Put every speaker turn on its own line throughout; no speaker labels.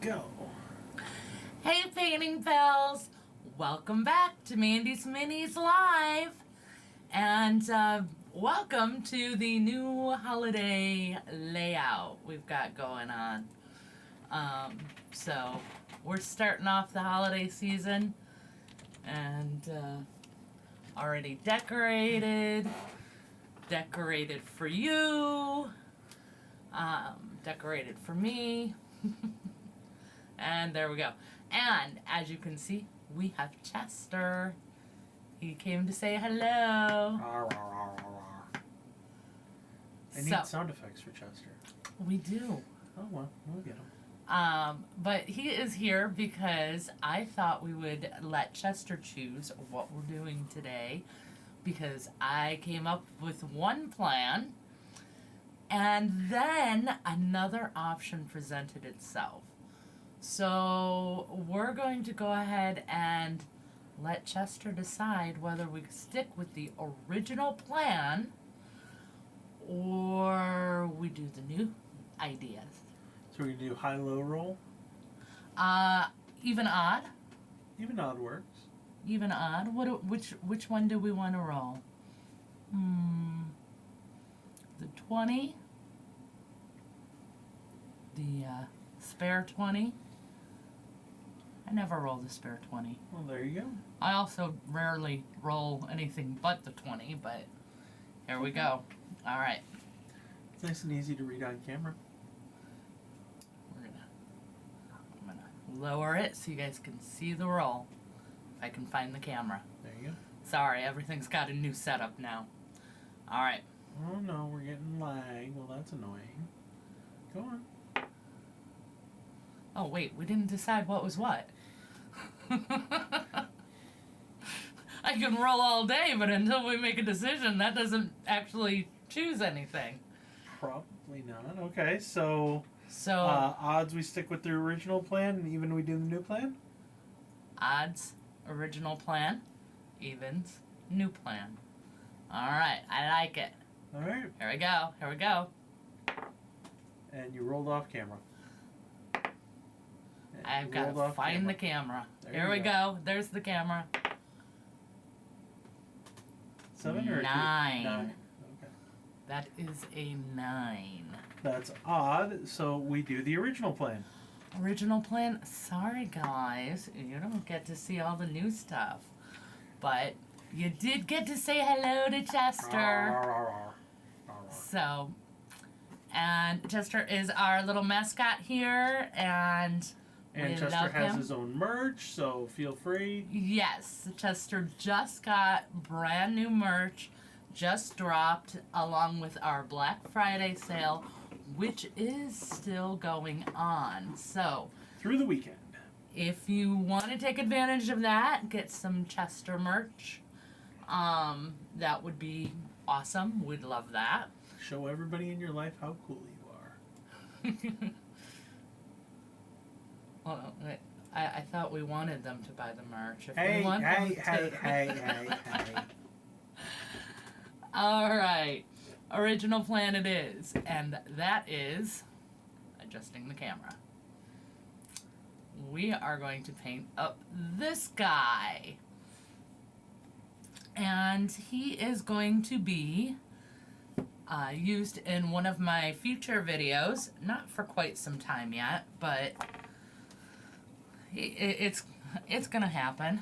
Go.
Hey painting pals! Welcome back to Mandy's Minis Live! And welcome to the new holiday layout we've got going on. So we're starting off the holiday season and already decorated for you, decorated for me. And there we go. And as you can see, we have Chester. He came to say hello.
I need sound effects for Chester.
We do.
Oh well, we'll get them.
But he is here because I thought we would let Chester choose what we're doing today, because I came up with one plan and then another option presented itself. So we're going to go ahead and let Chester decide whether we stick with the original plan or we do the new ideas.
So we're going to do high-low roll?
Even odd.
Even odd works.
Even odd. Which one do we want to roll? The 20. The spare 20. I never roll the spare 20.
Well, there you go.
I also rarely roll anything but the 20, but here we go. All right.
It's nice and easy to read on camera.
I'm gonna lower it so you guys can see the roll. If I can find the camera.
There you go.
Sorry, everything's got a new setup now. All right.
Oh no, we're getting lag. Well, that's annoying. Go on.
Oh wait, we didn't decide what was what. I can roll all day, but until we make a decision, that doesn't actually choose anything.
Probably not. Okay, so odds we stick with the original plan, and even we do the new plan?
Odds, original plan, evens, new plan. Alright, I like it.
Alright.
Here we go, here we go.
And you rolled off camera. And
I've got to find the camera. Here we go. There's the camera.
7 or
9.
9. Okay.
That is a 9.
That's odd, so we do the original plan.
Original plan? Sorry guys, you don't get to see all the new stuff. But you did get to say hello to Chester. So, and Chester is our little mascot here, and
Chester has his own merch, so feel free.
Yes, Chester just got brand new merch, just dropped, along with our Black Friday sale, which is still going on. So,
through the weekend.
If you want to take advantage of that, get some Chester merch. That would be awesome. We'd love that.
Show everybody in your life how cool you are.
Well, I thought we wanted them to buy the merch. If
Hey.
we want them
Hey.
All right. Original plan it is. And that is adjusting the camera. We are going to paint up this guy. And he is going to be used in one of my future videos. Not for quite some time yet, but it's gonna happen.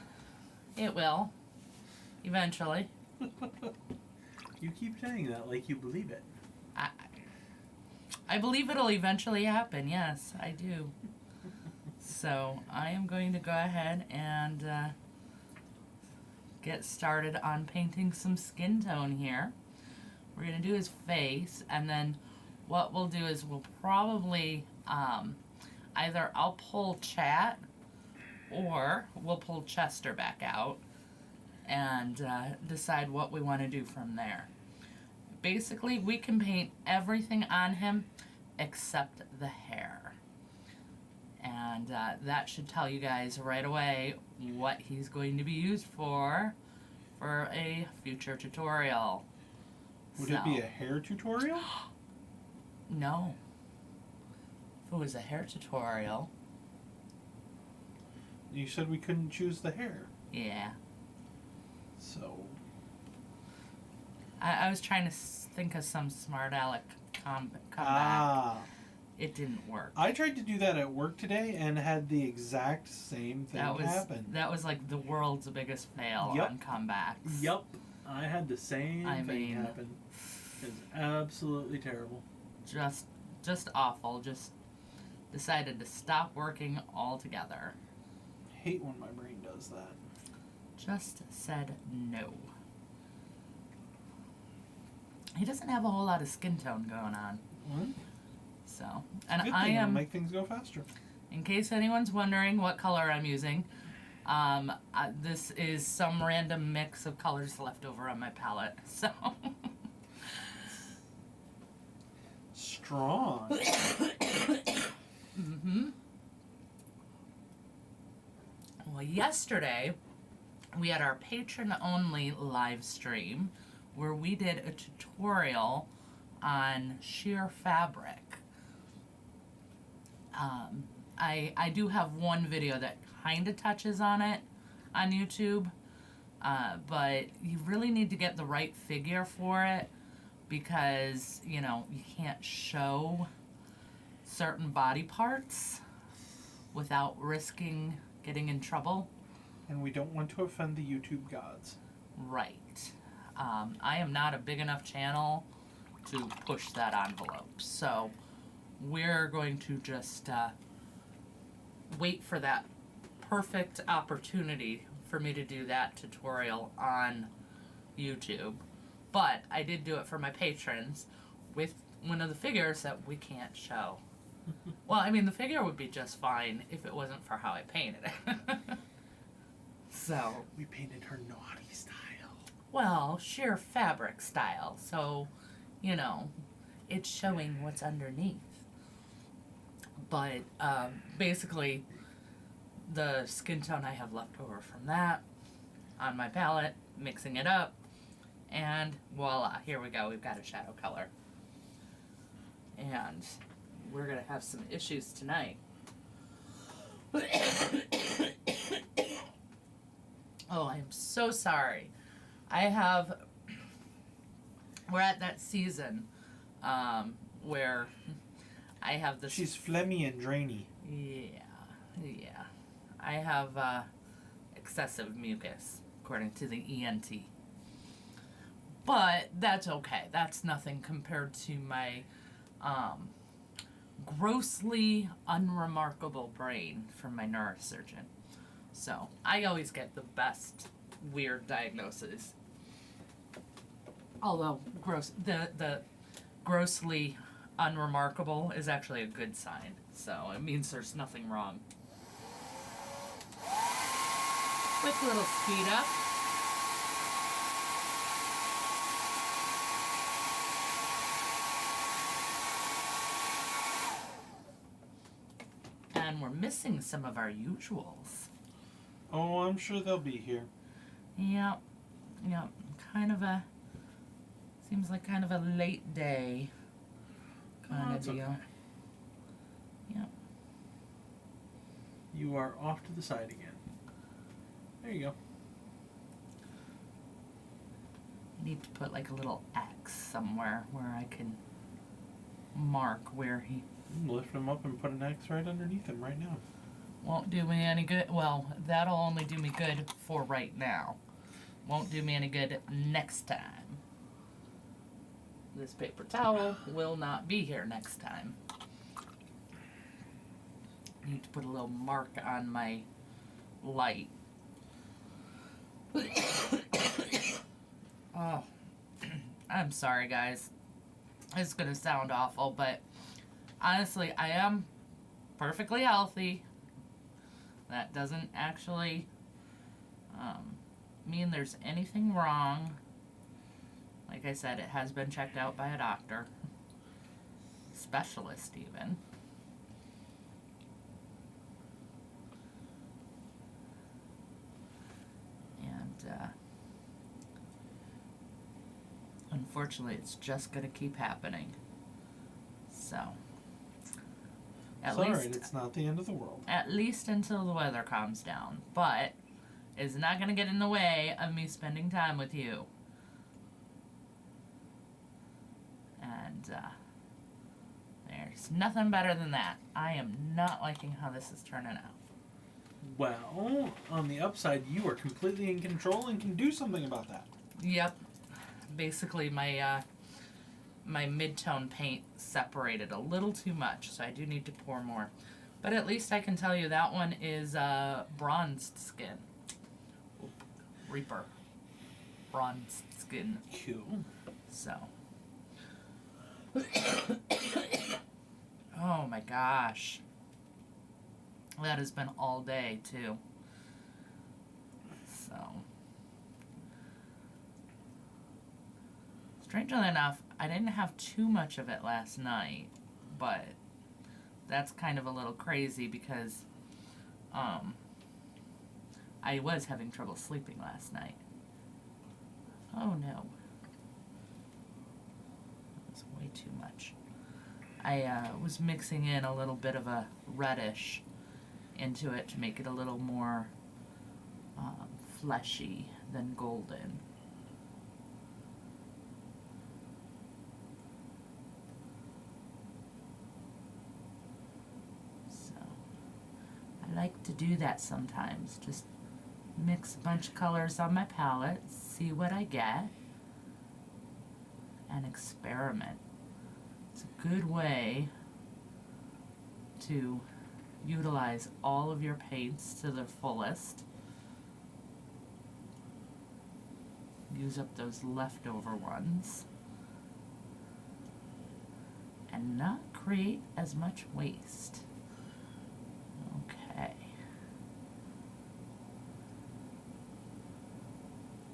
It will. Eventually.
You keep saying that like you believe it.
I believe it'll eventually happen, yes, I do. So, I am going to go ahead and get started on painting some skin tone here. We're going to do his face, and then what we'll do is we'll probably either I'll pull Chat or we'll pull Chester back out and decide what we want to do from there. Basically, we can paint everything on him except the hair. And that should tell you guys right away what he's going to be used for a future tutorial.
Would it be a hair tutorial?
No. If it was a hair tutorial,
You said we couldn't choose the hair.
Yeah.
So.
I was trying to think of some smart aleck comeback. It didn't work.
I tried to do that at work today and had the exact same thing happen.
That was like the world's biggest fail on comebacks.
Yup. I had the same thing happen. It's absolutely terrible.
Just awful. Just decided to stop working altogether.
Hate when my brain does that.
Just said no. He doesn't have a whole lot of skin tone going on.
What?
So, and
Good
I
thing,
am.
it'll make things go faster.
In case anyone's wondering what color I'm using, this is some random mix of colors left over on my palette. So.
Strong.
Mm-hmm. Well, yesterday we had our patron-only live stream where we did a tutorial on sheer fabric. I do have one video that kind of touches on it on YouTube, but you really need to get the right figure for it because, you know, you can't show certain body parts without risking getting in trouble.
And we don't want to offend the YouTube gods.
Right. I am not a big enough channel to push that envelope. So we're going to just wait for that perfect opportunity for me to do that tutorial on YouTube. But I did do it for my patrons with one of the figures that we can't show. Well, I mean, the figure would be just fine if it wasn't for how I painted it. So.
We painted her naughty style.
Well, sheer fabric style. So, you know, it's showing what's underneath. But basically, the skin tone I have left over from that on my palette, mixing it up, and voila, here we go. We've got a shadow color. And we're going to have some issues tonight. Oh, I'm so sorry. We're at that season where I have this.
She's phlegmy and drainy.
Yeah. I have excessive mucus, according to the ENT. But that's okay. That's nothing compared to my grossly unremarkable brain from my neurosurgeon. So I always get the best weird diagnoses. Although the grossly unremarkable is actually a good sign. So it means there's nothing wrong. Quick little speed up. And we're missing some of our usuals.
Oh, I'm sure they'll be here.
Yep. Seems like kind of a late day kind of deal.
Okay.
Yep.
You are off to the side again. There you go.
I need to put like a little X somewhere where I can mark where he
Lift him up and put an X right underneath him right now.
won't do me any good. Well, that'll only do me good for right now. Won't do me any good next time. This paper towel will not be here next time. Need to put a little mark on my light. Oh, I'm sorry, guys. It's gonna sound awful, but honestly, I am perfectly healthy. That doesn't actually mean there's anything wrong. Like I said, it has been checked out by a doctor, specialist even. And unfortunately, it's just going to keep happening. So, At
it's
least,
alright, it's not the end of the world.
At least until the weather calms down. But it's not going to get in the way of me spending time with you. And there's nothing better than that. I am not liking how this is turning out.
Well, on the upside, you are completely in control and can do something about that.
Yep. Basically, my mid-tone paint separated a little too much, so I do need to pour more. But at least I can tell you that one is bronzed skin. Reaper. Bronzed skin.
Cool.
So. Oh my gosh. That has been all day, too. So. Strangely enough, I didn't have too much of it last night, but that's kind of a little crazy because I was having trouble sleeping last night. Oh no. That was way too much. I was mixing in a little bit of a reddish into it to make it a little more fleshy than golden. So I like to do that sometimes. Just mix a bunch of colors on my palette, see what I get, and experiment. It's a good way to utilize all of your paints to their fullest. Use up those leftover ones. And not create as much waste. Okay.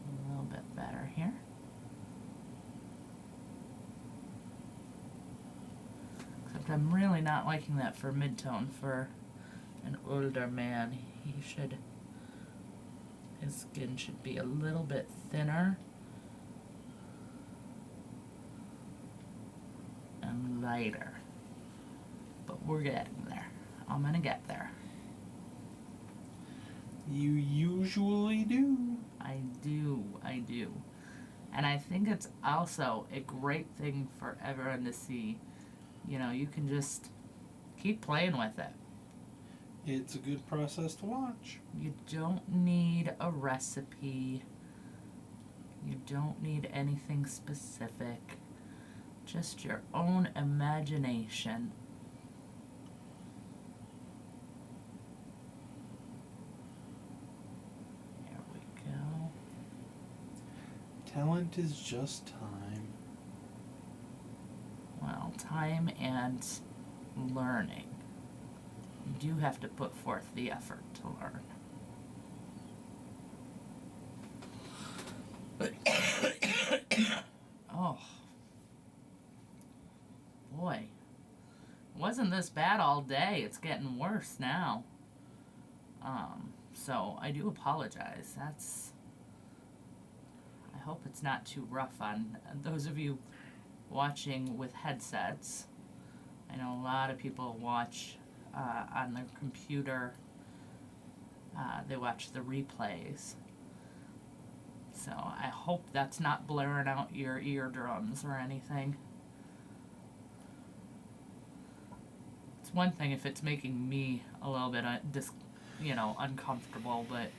A little bit better here. Except I'm really not liking that for mid-tone for an older man. His skin should be a little bit thinner and lighter. But we're getting there. I'm gonna get there.
You usually do.
I do. And I think it's also a great thing for everyone to see. You know, you can just keep playing with it.
It's a good process to watch.
You don't need a recipe. You don't need anything specific. Just your own imagination. There we go.
Talent is just time.
Well, time and learning. You do have to put forth the effort to learn. Oh. Boy. It wasn't this bad all day. It's getting worse now. So I do apologize. I hope it's not too rough on those of you watching with headsets. I know a lot of people watch on their computer. They watch the replays. So I hope that's not blaring out your eardrums or anything. It's one thing if it's making me a little bit uncomfortable, but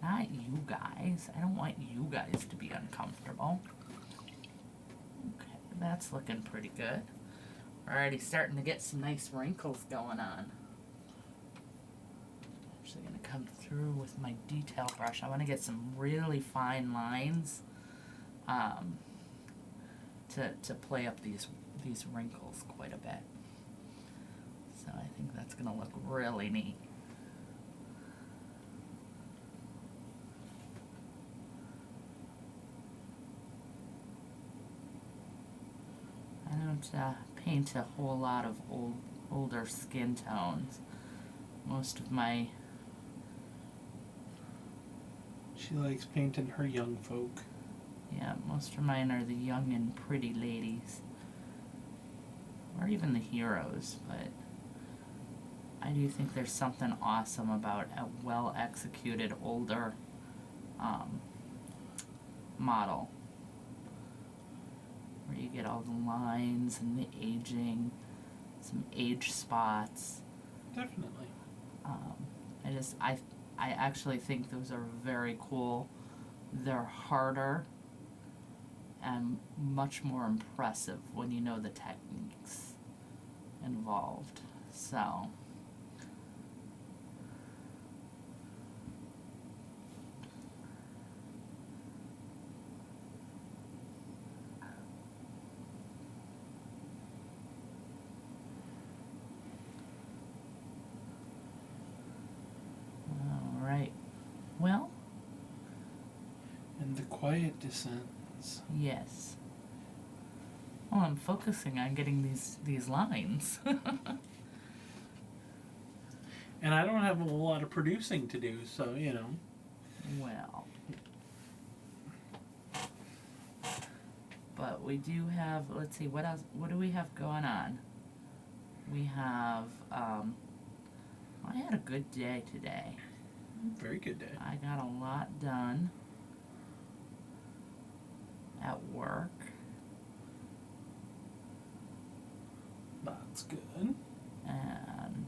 not you guys. I don't want you guys to be uncomfortable. Okay, that's looking pretty good. We're already starting to get some nice wrinkles going on. I'm actually going to come through with my detail brush. I want to get some really fine lines to play up these wrinkles quite a bit. So I think that's going to look really neat. I don't paint a whole lot of older skin tones. Most of my...
She likes painting her young folk.
Yeah, most of mine are the young and pretty ladies. or even the heroes, but I do think there's something awesome about a well-executed older model where you get all the lines and the aging, some age spots.
Definitely.
I actually think those are very cool. They're harder and much more impressive when you know the techniques involved. So all right. Well,
And the quiet descends.
yes. Well, I'm focusing on getting these lines.
And I don't have a whole lot of producing to do, so, you know.
Well. But we do have, let's see, what else, what do we have going on? We have, I had a good day today.
Very good day.
I got a lot done at work.
That's good.
And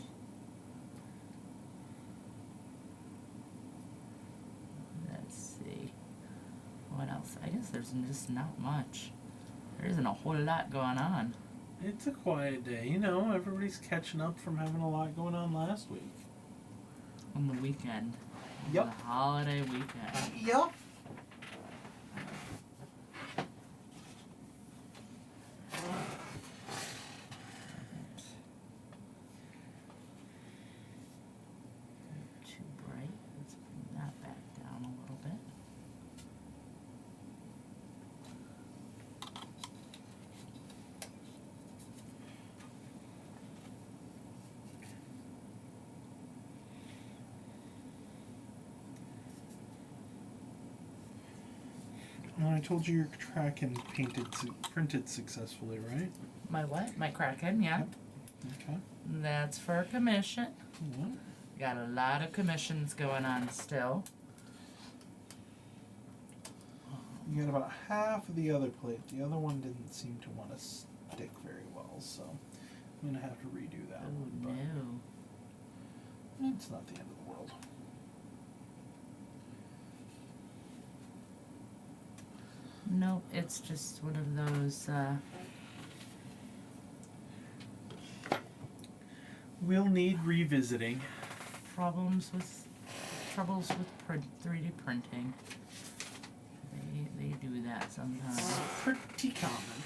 let's see, what else? I guess there's just not much. There isn't a whole lot going on.
It's a quiet day. You know, everybody's catching up from having a lot going on last week.
On the weekend.
Yep.
The holiday weekend.
Yep.
Too bright. Let's bring that back down a little bit.
Well, I told you your Kraken printed successfully, right?
My what? My Kraken, yeah.
Yep. Okay.
That's for a commission.
Mhm.
Got a lot of commissions going on still.
You got about half of the other plate. The other one didn't seem to want to stick very well, so I'm gonna have to redo that
Oh
one.
no.
But it's not the end of the world.
Nope, it's just one of those,
We'll need revisiting.
troubles with 3D printing. They do that sometimes.
Pretty common.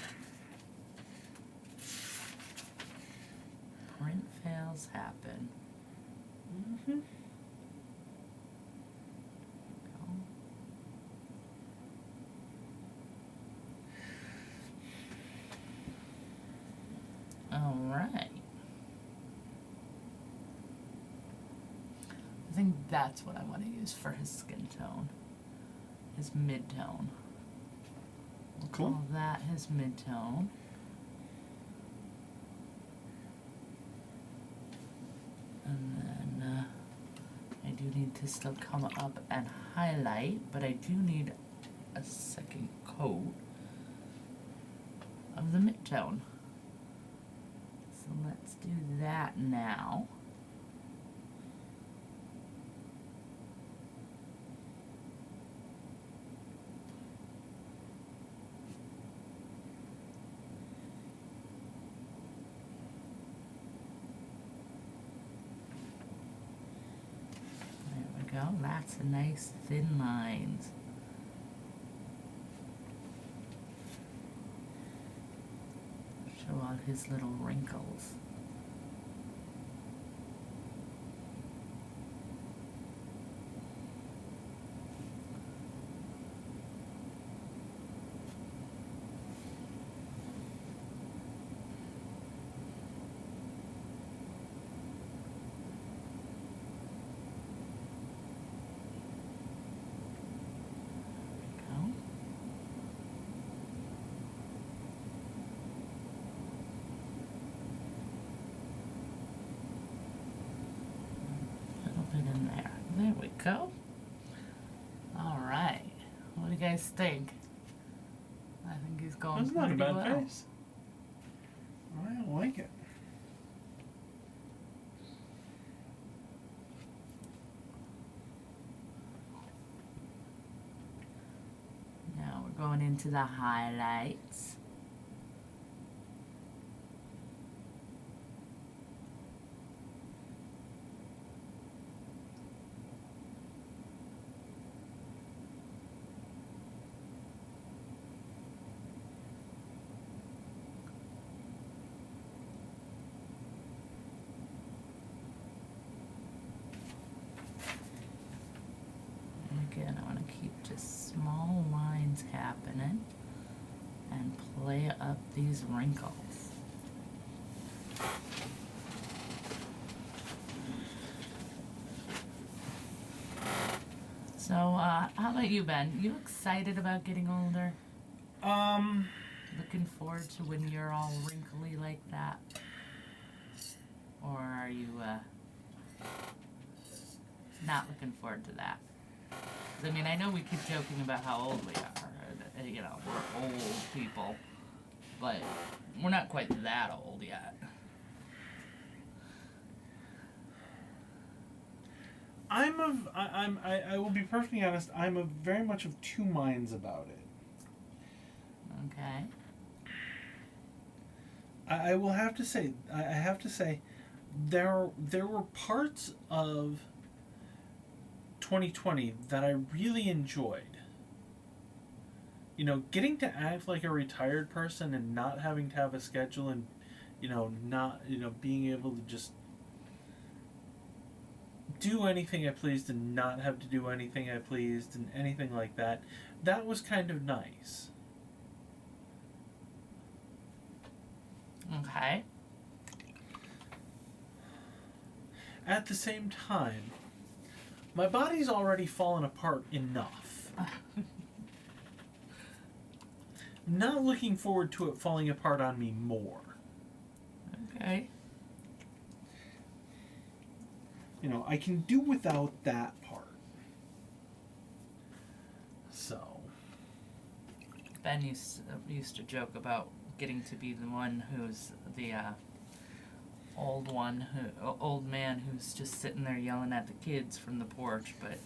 Print fails happen.
Mm-hmm.
All right. I think that's what I want to use for his skin tone. His mid-tone. We'll
Cool.
call that his mid-tone. And then I do need to still come up and highlight, but I do need a second coat of the mid-tone. So let's do that now. There we go. That's a nice thin lines. Show all his little wrinkles. There we go. go. All right. What do you guys think? I think he's going
That's not a
pretty
bad
well.
face. I like it.
Now we're going into the highlights. Again, I want to keep just small lines happening and play up these wrinkles. So, how about you, Ben? You excited about getting older? Looking forward to when you're all wrinkly like that? Or are you, not looking forward to that? 'Cause, I mean, I know we keep joking about how old we are. You know, we're old people. But we're not quite that old yet.
I will be perfectly honest, I'm very much of two minds about it.
Okay.
I will have to say, I have to say, there were parts of 2020 that I really enjoyed. You know, getting to act like a retired person and not having to have a schedule and, being able to just do anything I pleased and not have to do anything I pleased and anything like that. That was kind of nice.
Okay.
At the same time, my body's already fallen apart enough. Not looking forward to it falling apart on me more.
Okay.
You know, I can do without that part. So.
Ben used to joke about getting to be the one who's the old man who's just sitting there yelling at the kids from the porch, but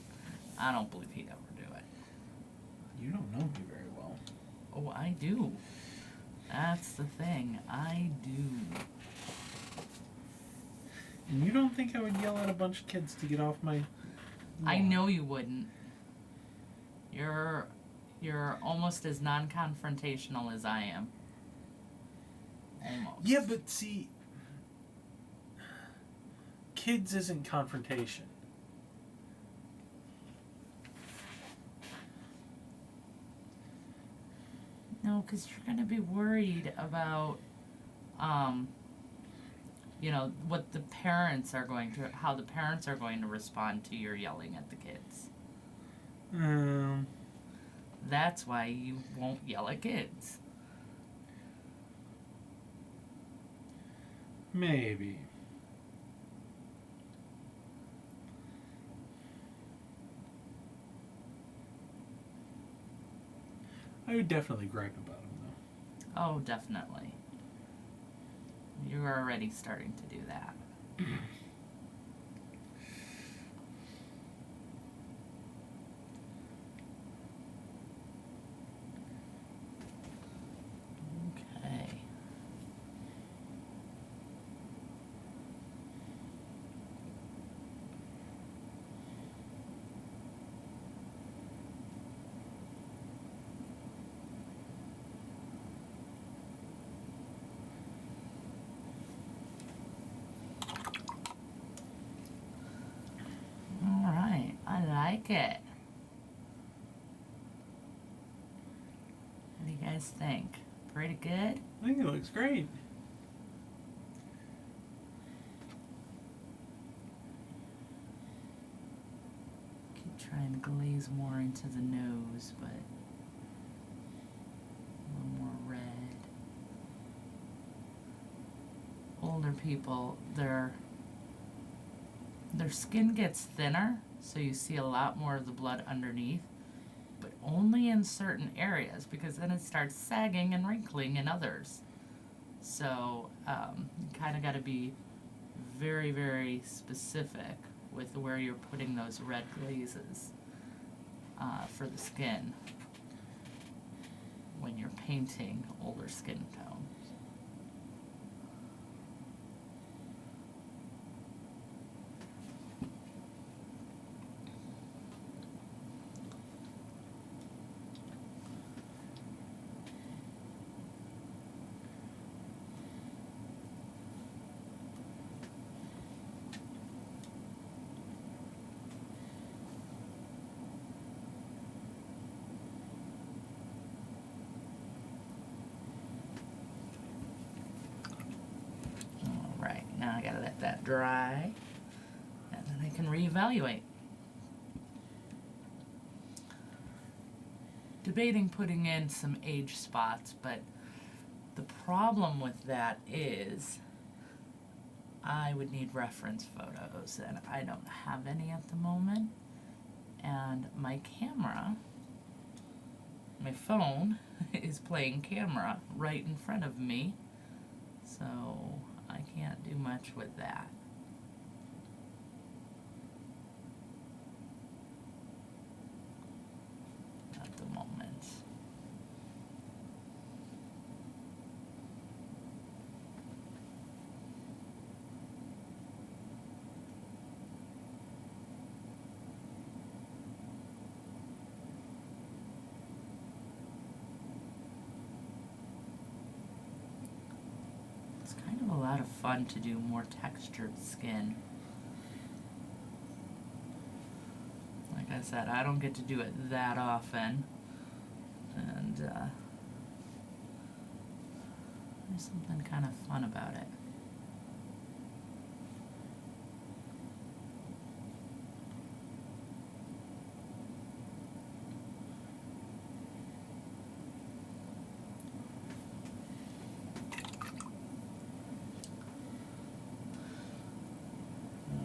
I don't believe he'd ever do it.
You don't know me very well.
Oh, I do. That's the thing. I do.
And you don't think I would yell at a bunch of kids to get off my lawn?
I know you wouldn't. You're almost as non-confrontational as I am. Almost.
Yeah, but see, kids isn't confrontation.
No, because you're going to be worried about, what the parents are how the parents are going to respond to your yelling at the kids. That's why you won't yell at kids.
Maybe. I would definitely gripe about him, though.
Oh, definitely. You're already starting to do that. Okay. All right, I like it. What do you guys think? Pretty good?
I think it looks great.
Keep trying to glaze more into the nose, but a little more red. Older people, their skin gets thinner, so you see a lot more of the blood underneath, but only in certain areas because then it starts sagging and wrinkling in others. So you kind of got to be very, very specific with where you're putting those red glazes for the skin when you're painting older skin tones. Alright, now I gotta let that dry, and then I can reevaluate. Debating putting in some age spots, but the problem with that is I would need reference photos, and I don't have any at the moment. And my camera, my phone, is playing camera right in front of me, so I can't do much with that. At the moment. It's kind of a lot of fun to do more textured skin. Like I said, I don't get to do it that often, and there's something kind of fun about it.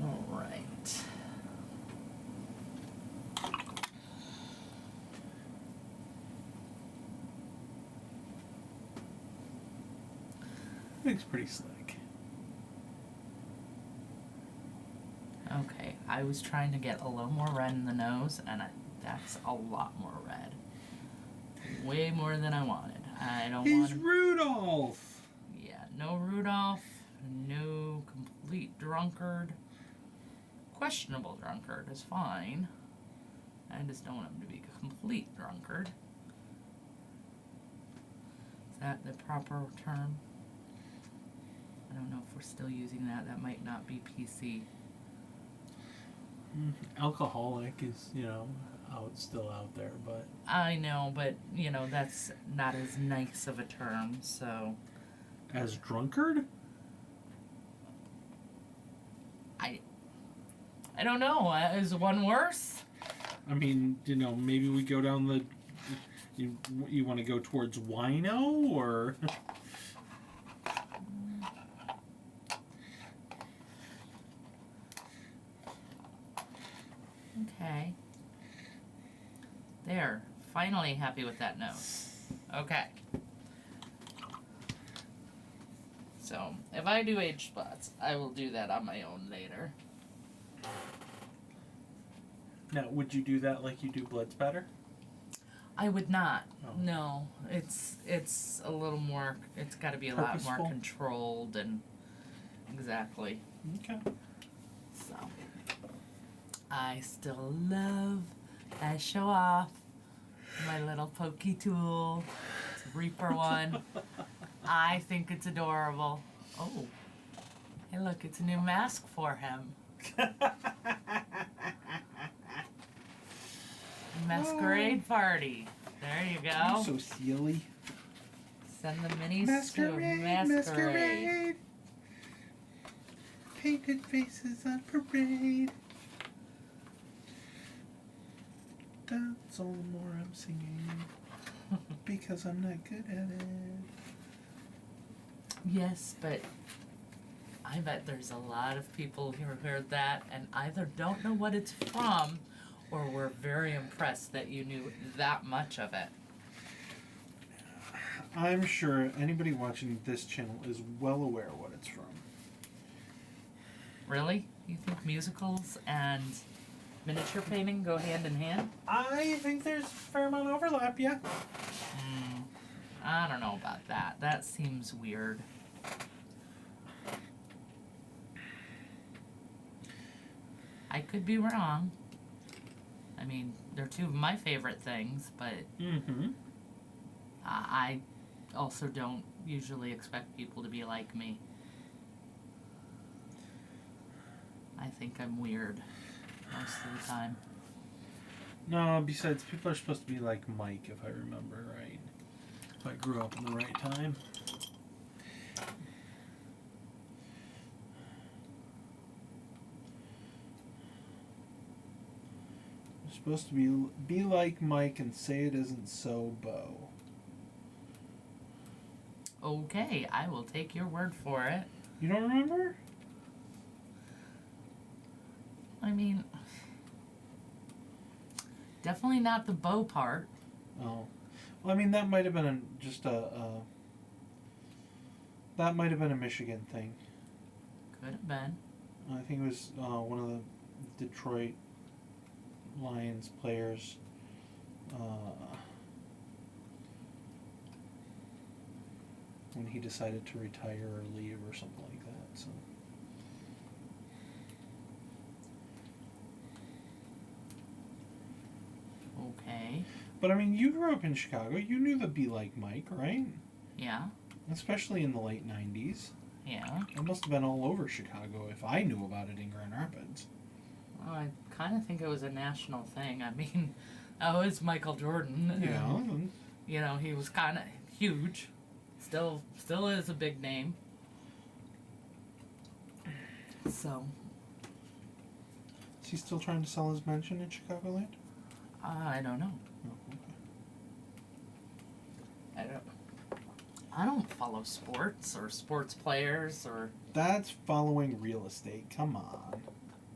All right.
Looks pretty slick.
Okay, I was trying to get a little more red in the nose, and that's a lot more red. Way more than I wanted. I don't want
He's Rudolph!
Yeah, no Rudolph, no complete drunkard. Questionable drunkard is fine. I just don't want him to be a complete drunkard. Is that the proper term? I don't know if we're still using that. That might not be PC.
Alcoholic is, still out there, but
I know, but, that's not as nice of a term, so...
as drunkard?
I don't know. Is one worse?
I mean, maybe we go down the... You want to go towards wino, or...
Okay. There. Finally happy with that nose. Okay. So, if I do age spots, I will do that on my own later.
Now, would you do that like you do blood spatter?
I would not.
Oh.
No. It's a little more, it's got to be a lot more
Purposeful?
controlled and exactly.
Okay.
So, I still love that show off my little pokey tool. It's a Reaper one. I think it's adorable. Oh, hey look, it's a new mask for him. Masquerade party. There you go.
You're so silly.
Send the minis to masquerade.
Painted faces on parade. That's all the more I'm singing because I'm not good at it.
Yes, but I bet there's a lot of people who heard that and either don't know what it's from or were very impressed that you knew that much of it.
I'm sure anybody watching this channel is well aware what it's from.
Really? You think musicals and miniature painting go hand in hand?
I think there's a fair amount of overlap, yeah.
I don't know about that. That seems weird. I could be wrong. I mean, they're two of my favorite things, but
Mm-hmm.
I also don't usually expect people to be like me. I think I'm weird most of the time.
No, besides, people are supposed to be like Mike, if I remember right. If I grew up in the right time. You're supposed to be like Mike and say it isn't so, Bo.
Okay, I will take your word for it.
You don't remember?
I mean, definitely not the bow part.
Oh. Well, I mean, that might have been that might have been a Michigan thing.
Could have been.
I think it was one of the Detroit Lions players. When he decided to retire or leave or something like that. So.
Okay.
But I mean, you grew up in Chicago. You knew the Be Like Mike, right?
Yeah.
Especially in the late 90s.
Yeah.
It must have been all over Chicago if I knew about it in Grand Rapids.
Well, I kind of think it was a national thing. I mean, that was Michael Jordan.
Yeah.
And, you know, he was kind of huge. Still is a big name. So.
Is he still trying to sell his mansion in Chicagoland?
I don't know.
Oh, okay.
I don't follow sports or sports players or.
That's following real estate. Come on.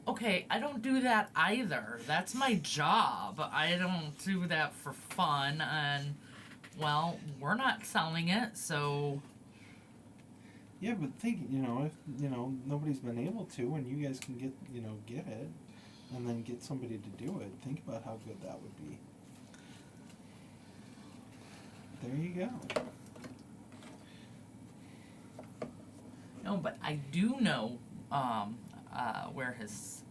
Okay, I don't do that either. That's my job. I don't do that for fun, and well, we're not selling it, so.
Yeah, but think, if nobody's been able to, and you guys can get it, and then get somebody to do it. Think about how good that would be. There you go.
No, but I do know where his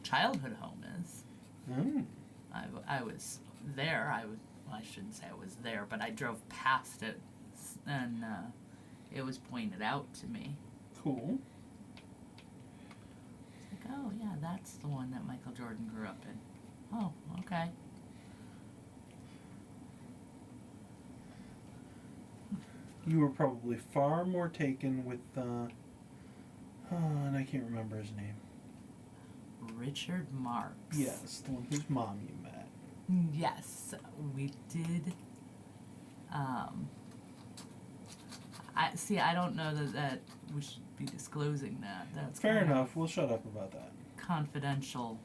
childhood home is.
Mm.
I was there. I shouldn't say I was there, but I drove past it, and it was pointed out to me.
Cool.
It's like, oh yeah, that's the one that Michael Jordan grew up in. Oh, okay.
You were probably far more taken with, and I can't remember his name.
Richard Marx.
Yes, the one whose mom you met.
Yes, we did. I don't know that we should be disclosing that. That's
Fair
kind of
enough. We'll shut up about that.
confidential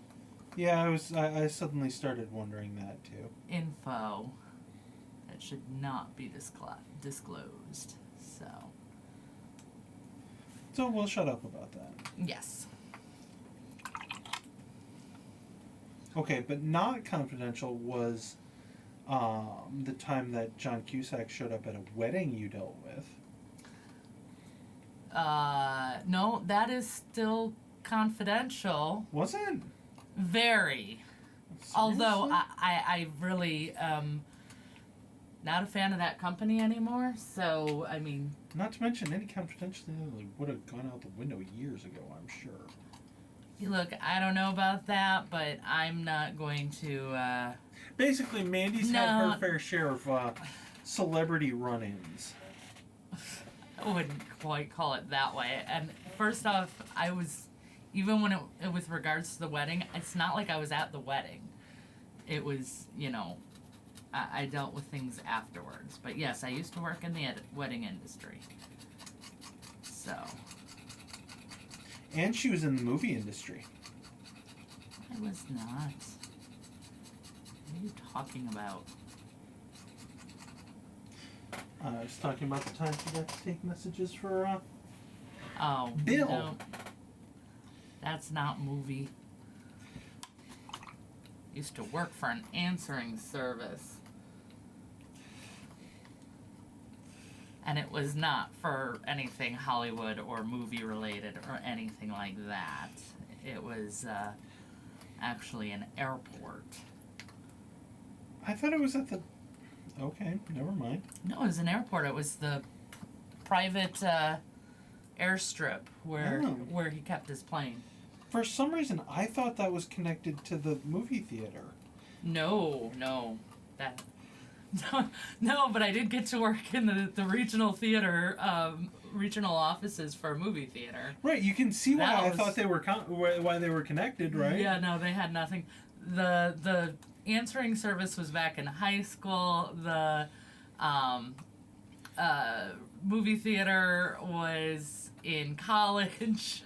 Yeah, I suddenly started wondering that too.
info that should not be disclosed.
So we'll shut up about that.
Yes.
Okay, but not confidential was the time that John Cusack showed up at a wedding you dealt with.
No, that is still confidential.
Was it?
Very.
Seriously?
Although I really not a fan of that company anymore. So I mean.
Not to mention any confidentiality would have gone out the window years ago, I'm sure.
Look, I don't know about that, but I'm not going to.
Basically, Mandy's had
No.
her fair share of celebrity run-ins.
I wouldn't quite call it that way. And first off, I was, even when it with regards to the wedding, it's not like I was at the wedding. It was, I dealt with things afterwards. But yes, I used to work in the wedding industry. So.
And she was in the movie industry.
I was not. What are you talking about?
I was talking about the time she got to take messages for
Oh,
Bill.
No. That's not movie. Used to work for an answering service. And it was not for anything Hollywood or movie related or anything like that. It was actually an airport.
I thought it was at the... Okay, never mind.
No, it was an airport. It was the private airstrip where he kept his plane.
For some reason, I thought that was connected to the movie theater.
No. That... No, but I did get to work in the regional theater, regional offices for a movie theater.
Right, you can see why I thought they were why they were connected, right?
Yeah, no, they had nothing. The answering service was back in high school. The movie theater was in college.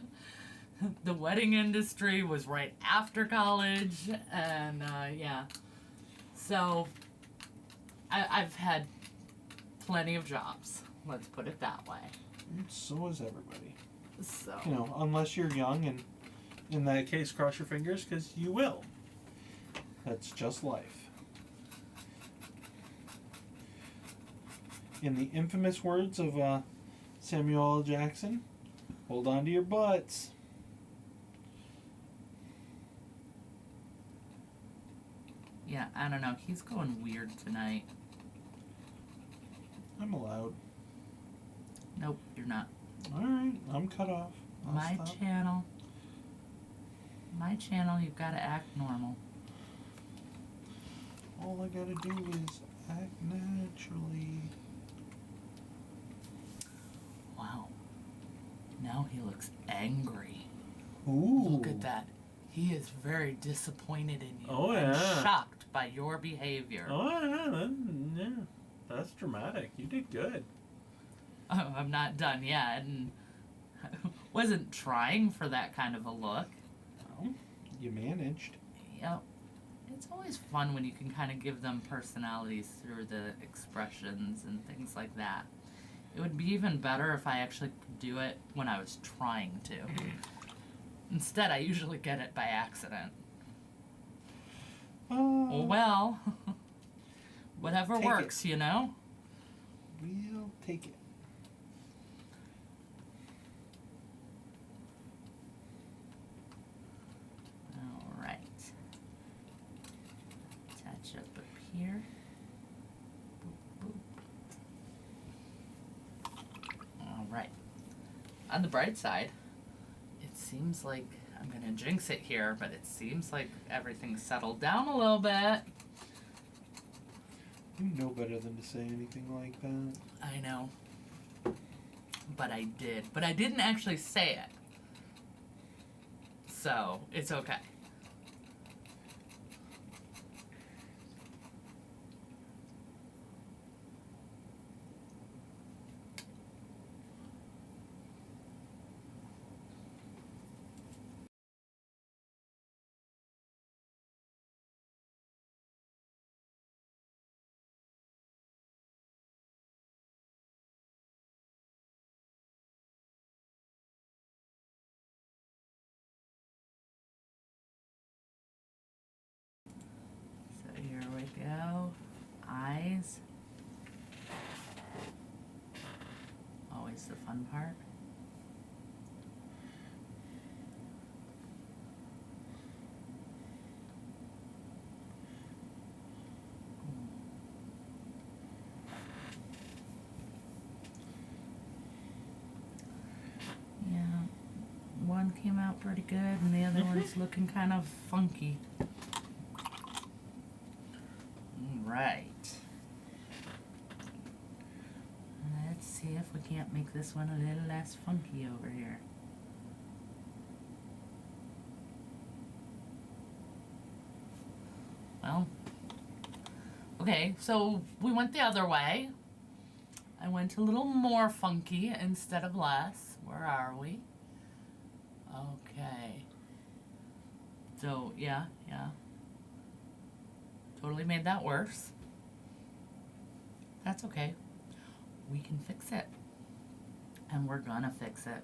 The wedding industry was right after college, and yeah. So I've had plenty of jobs. Let's put it that way.
So is everybody.
So
You know, unless you're young and, in that case, cross your fingers because you will. That's just life. In the infamous words of Samuel L. Jackson, hold on to your butts.
yeah, I don't know. He's going weird tonight.
I'm allowed.
Nope, you're not.
Alright, I'm cut off. I'll
My
stop.
channel. My channel, you've got to act normal.
All I gotta do is act naturally.
Wow. Now he looks angry.
Ooh.
Look at that. He is very disappointed in you.
Oh,
and
yeah.
shocked by your behavior.
Oh, yeah, that's dramatic. You did good.
Oh, I'm not done yet. And wasn't trying for that kind of a look.
Well, you managed.
Yep. It's always fun when you can kind of give them personalities through the expressions and things like that. It would be even better if I actually could do it when I was trying to. Instead, I usually get it by accident. Oh, well. Whatever
Take
works, you know?
We'll take it.
Alright. Touch up here. Boop, boop. Alright. On the bright side, it seems like, I'm gonna jinx it here, but it seems like everything's settled down a little bit.
You know better than to say anything like that.
I know. But I did. But I didn't actually say it. So, it's okay. So here we go. Eyes. Always the fun part. Yeah, one came out pretty good and the other one's looking kind of funky. Right. Let's see if we can't make this one a little less funky over here. Well, okay, so we went the other way. I went a little more funky instead of less. Where are we? So, yeah. Totally made that worse. That's okay. We can fix it. And we're gonna fix it.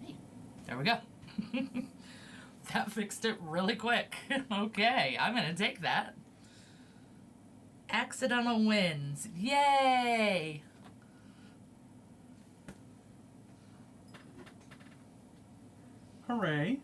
Hey, there we go. That fixed it really quick. Okay, I'm gonna take that. Accidental wins. Yay!
Hooray.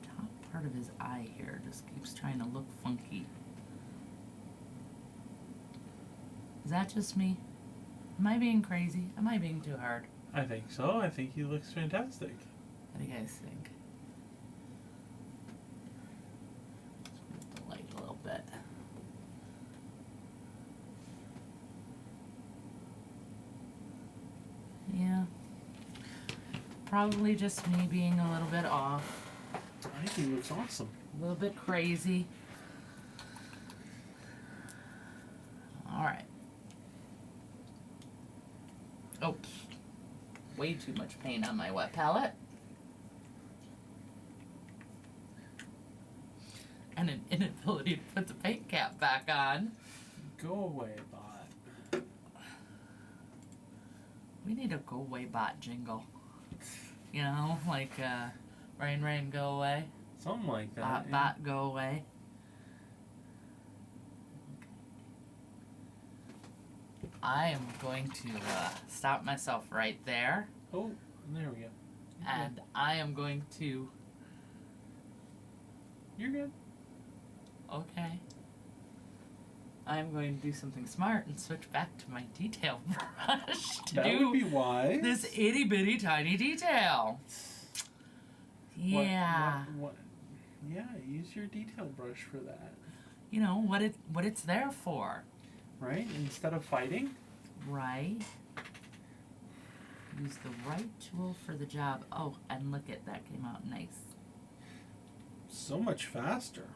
Top part of his eye here just keeps trying to look funky. Is that just me? Am I being crazy? Am I being too hard?
I think so. I think he looks fantastic.
What do you guys think? Let's move the light a little bit. Yeah. Probably just me being a little bit off.
I think he looks awesome.
A little bit crazy. Alright. Oh, way too much paint on my wet palette. And an inability to put the paint cap back on.
Go away, bot.
We need a go away bot jingle. You know, like rain, rain, go away.
Something like that.
Bot,
yeah.
bot, go away. I am going to stop myself right there.
Oh, there we go.
And I am going to...
You're good.
Okay. I'm going to do something smart and switch back to my detail brush to
That
do
would be wise.
this itty bitty tiny detail. Yeah.
What? Yeah, use your detail brush for that.
You know what it's there for.
Right? Instead of fighting?
Right. Use the right tool for the job. Oh, and look at that, came out nice.
So much faster.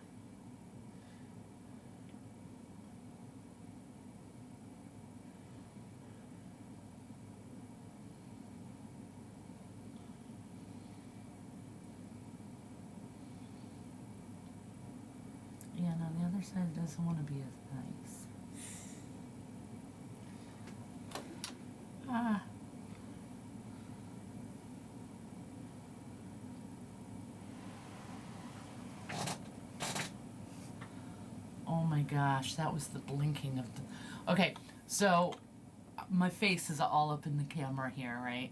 Yeah, and on the other side it doesn't want to be as nice. Ah. Oh my gosh, that was the blinking of the... Okay, so my face is all up in the camera here, right?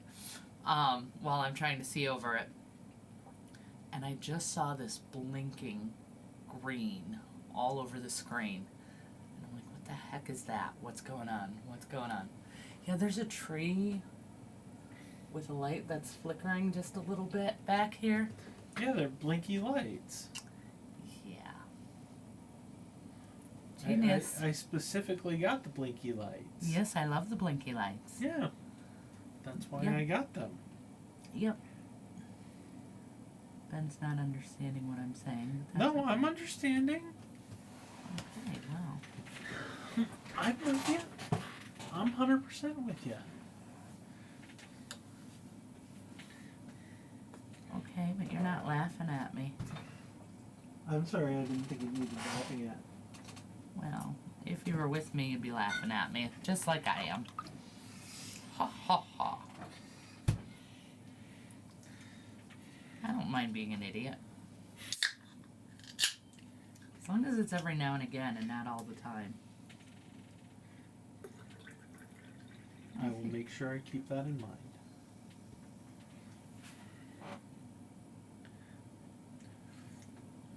While I'm trying to see over it. And I just saw this blinking green all over the screen. And I'm like, what the heck is that? What's going on? What's going on? Yeah, there's a tree with a light that's flickering just a little bit back here.
Yeah, they're blinky lights.
Yeah. Genius.
I specifically got the blinky lights.
Yes, I love the blinky lights.
Yeah. That's why
Yeah.
I got them.
Yep. Ben's not understanding what I'm saying. But
No,
that's
I'm
okay.
understanding.
Okay, wow.
I'm with you. I'm 100% with you.
Okay, but you're not laughing at me.
I'm sorry, I didn't think it needed laughing at.
Well, if you were with me, you'd be laughing at me, just like I am. Ha ha ha. I don't mind being an idiot. As long as it's every now and again and not all the time.
I will make sure I keep that in mind.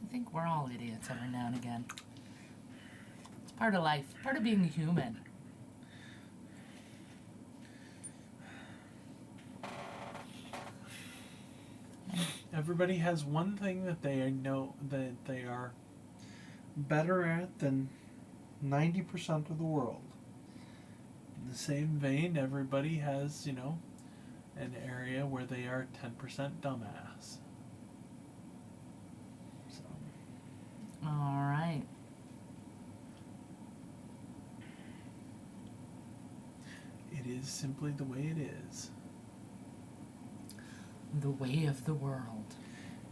I think we're all idiots every now and again. It's part of life, part of being human.
Everybody has one thing that they know that they are better at than 90% of the world. In the same vein, everybody has, an area where they are 10% dumbass. So.
All right.
It is simply the way it is.
The way of the world.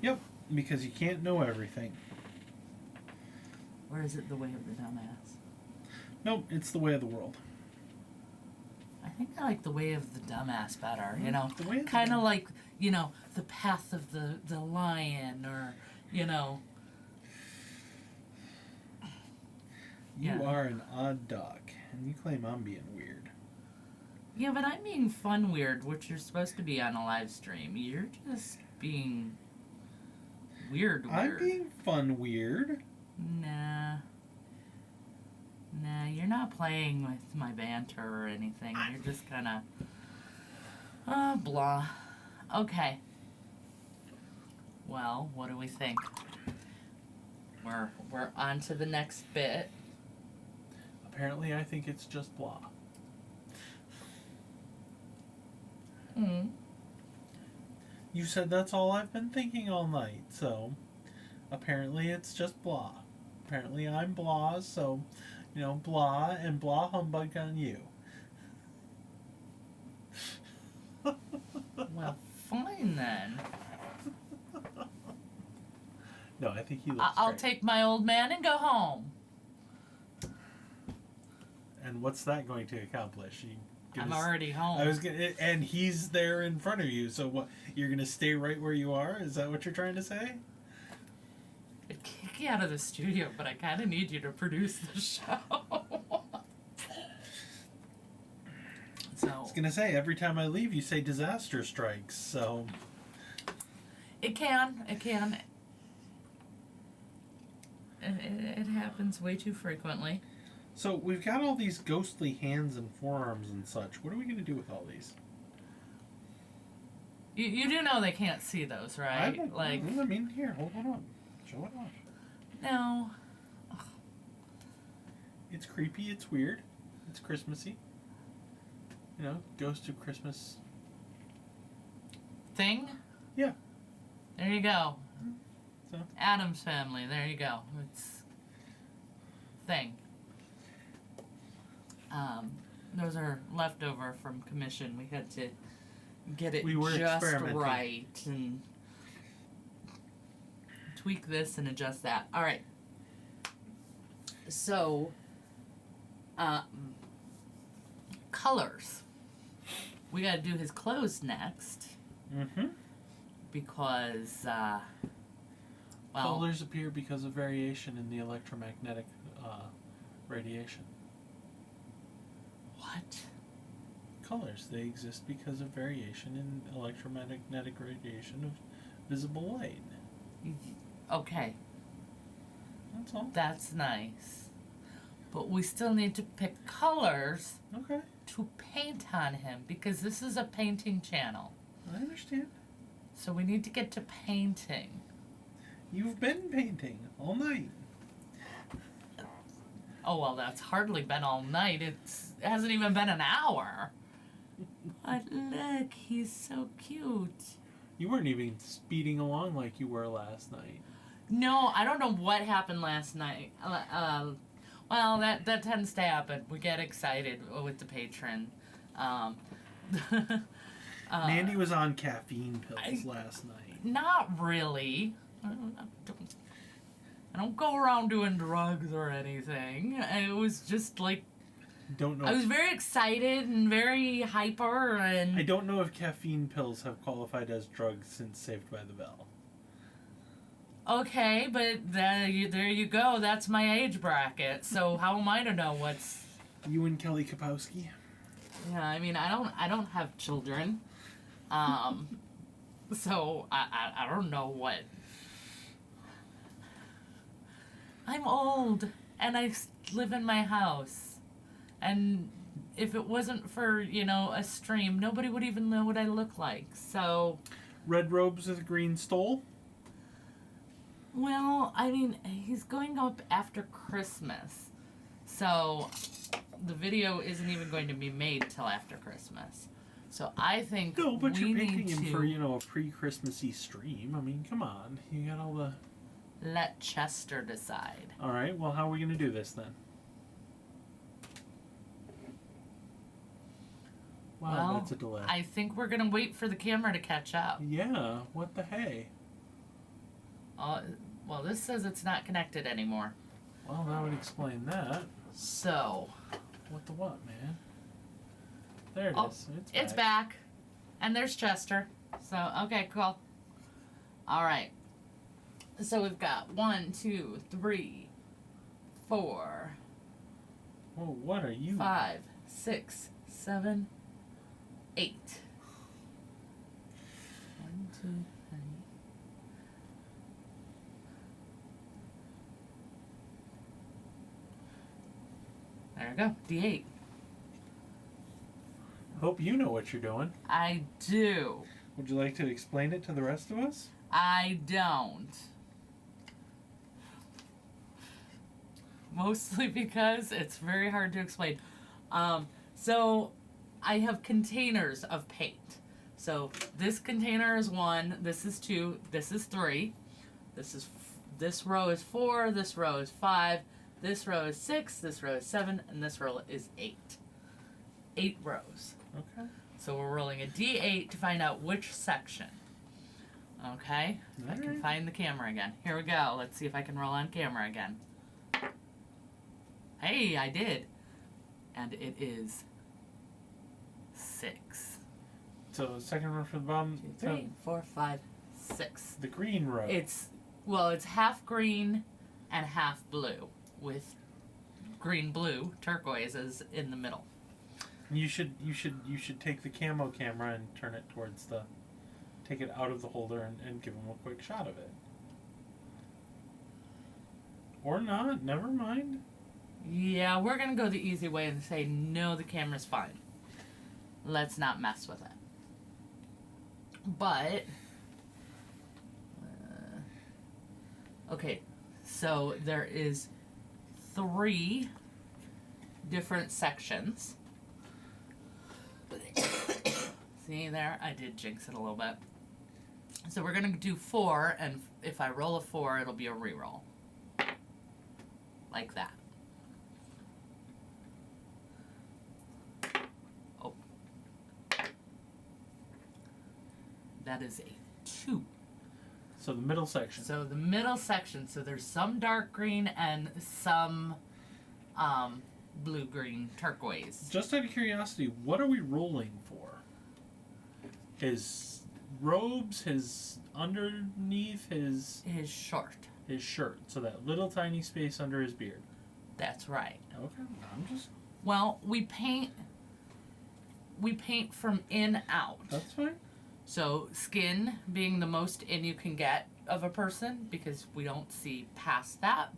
Yep, because you can't know everything.
Or is it the way of the dumbass?
Nope, it's the way of the world.
I think I like the way of the dumbass better,
Kind
of like, the path of the lion, or,
You
Yeah.
are an odd dog, and you claim I'm being weird.
Yeah, but I'm being fun weird, which you're supposed to be on a live stream. You're just being weird.
I'm being fun weird.
Nah. Nah, you're not playing with my banter or anything. You're just kind of... Oh, blah. Okay. Well, what do we think? We're on to the next bit.
Apparently, I think it's just blah.
Hmm.
You said that's all I've been thinking all night, so apparently it's just blah. Apparently I'm blah, so, blah and blah humbug on you.
Well, fine then.
No, I think he looks
I'll
great.
take my old man and go home.
And what's that going to accomplish?
I'm already home.
And he's there in front of you. So what? You're gonna stay right where you are? Is that what you're trying to say?
I'd kick you out of the studio, but I kind of need you to produce the show. So
I was gonna say every time I leave, you say disaster strikes. So
it can. It happens way too frequently.
So we've got all these ghostly hands and forearms and such. What are we going to do with all these?
You do know they can't see those, right?
Here, hold on up. Show it off.
No.
It's creepy. It's weird. It's Christmassy. Ghost of Christmas.
Thing?
Yeah.
There you go.
So.
Addams Family. There you go. It's thing. Those are leftover from commission. We had to get it just right and tweak this and adjust that. All right. So, colors. We got to do his clothes next.
Mm-hmm.
Because,
colors appear because of variation in the electromagnetic radiation.
What?
Colors. They exist because of variation in electromagnetic radiation of visible light.
Okay.
That's all.
That's nice. But we still need to pick colors
Okay.
to paint on him, because this is a painting channel.
I understand.
So we need to get to painting.
You've been painting all night.
Oh, well, that's hardly been all night. It hasn't even been an hour. But look, he's so cute.
You weren't even speeding along like you were last night.
No, I don't know what happened last night. Well, that tends to happen. We get excited with the patron.
Mandy was on caffeine pills last night.
Not really. I don't go around doing drugs or anything. It was just like...
Don't know.
I was very excited and very hyper, and...
I don't know if caffeine pills have qualified as drugs since Saved by the Bell.
Okay, but there you go. That's my age bracket. So how am I to know what's...
You and Kelly Kapowski?
Yeah, I mean, I don't have children. So I don't know what... I'm old, and I live in my house. And if it wasn't for, a stream, nobody would even know what I look like. So...
Red robes with a green stole?
Well, I mean, he's going up after Christmas. So the video isn't even going to be made till after Christmas. So I think
No, but
we
you're
need
picking him
to
for, a pre-Christmassy stream. I mean, come on. You got all the...
let Chester decide.
Alright, well, how are we going to do this then? Wow,
Well,
that's a delay.
I think we're going to wait for the camera to catch up.
Yeah, what the hey?
Well, this says it's not connected anymore.
Well, that would explain that.
So,
What the what, man? There it is.
it's back. And there's Chester. So, okay, cool. All right. So we've got 1, 2, 3, 4,
Well, what are you?
5, 6, 7, 8. 1, 2, 3. There we go. D8.
Hope you know what you're doing.
I do.
Would you like to explain it to the rest of us?
I don't. Mostly because it's very hard to explain. So I have containers of paint. So this container is 1, this is 2, this is 3. This row is 4, this row is 5, this row is 6, this row is 7, and this row is 8. 8 rows.
Okay.
So we're rolling a D8 to find out which section. Okay? If I can
Alright.
find the camera again. Here we go. Let's see if I can roll on camera again. Hey, I did. And it is 6.
So, second row from the bottom.
2, 3, 4, 5, 6.
The green row.
It's half green and half blue, with green, blue, turquoises in the middle.
You should take the camo camera and turn it towards take it out of the holder and give him a quick shot of it. Or not, never mind.
Yeah, we're gonna go the easy way and say, no, the camera's fine. Let's not mess with it. But, okay, so there is 3 different sections. See there? I did jinx it a little bit. So we're gonna do 4, and if I roll a 4, it'll be a reroll. Like that. Oh. That is a 2.
So the middle section.
So the middle section, so there's some dark green and some blue-green turquoise.
Just out of curiosity, what are we rolling for? His robes, his underneath, his
short.
his shirt. So that little tiny space under his beard.
That's right.
Okay, I'm just...
Well, we paint from in out.
That's fine.
So skin being the most in you can get of a person, because we don't see past that.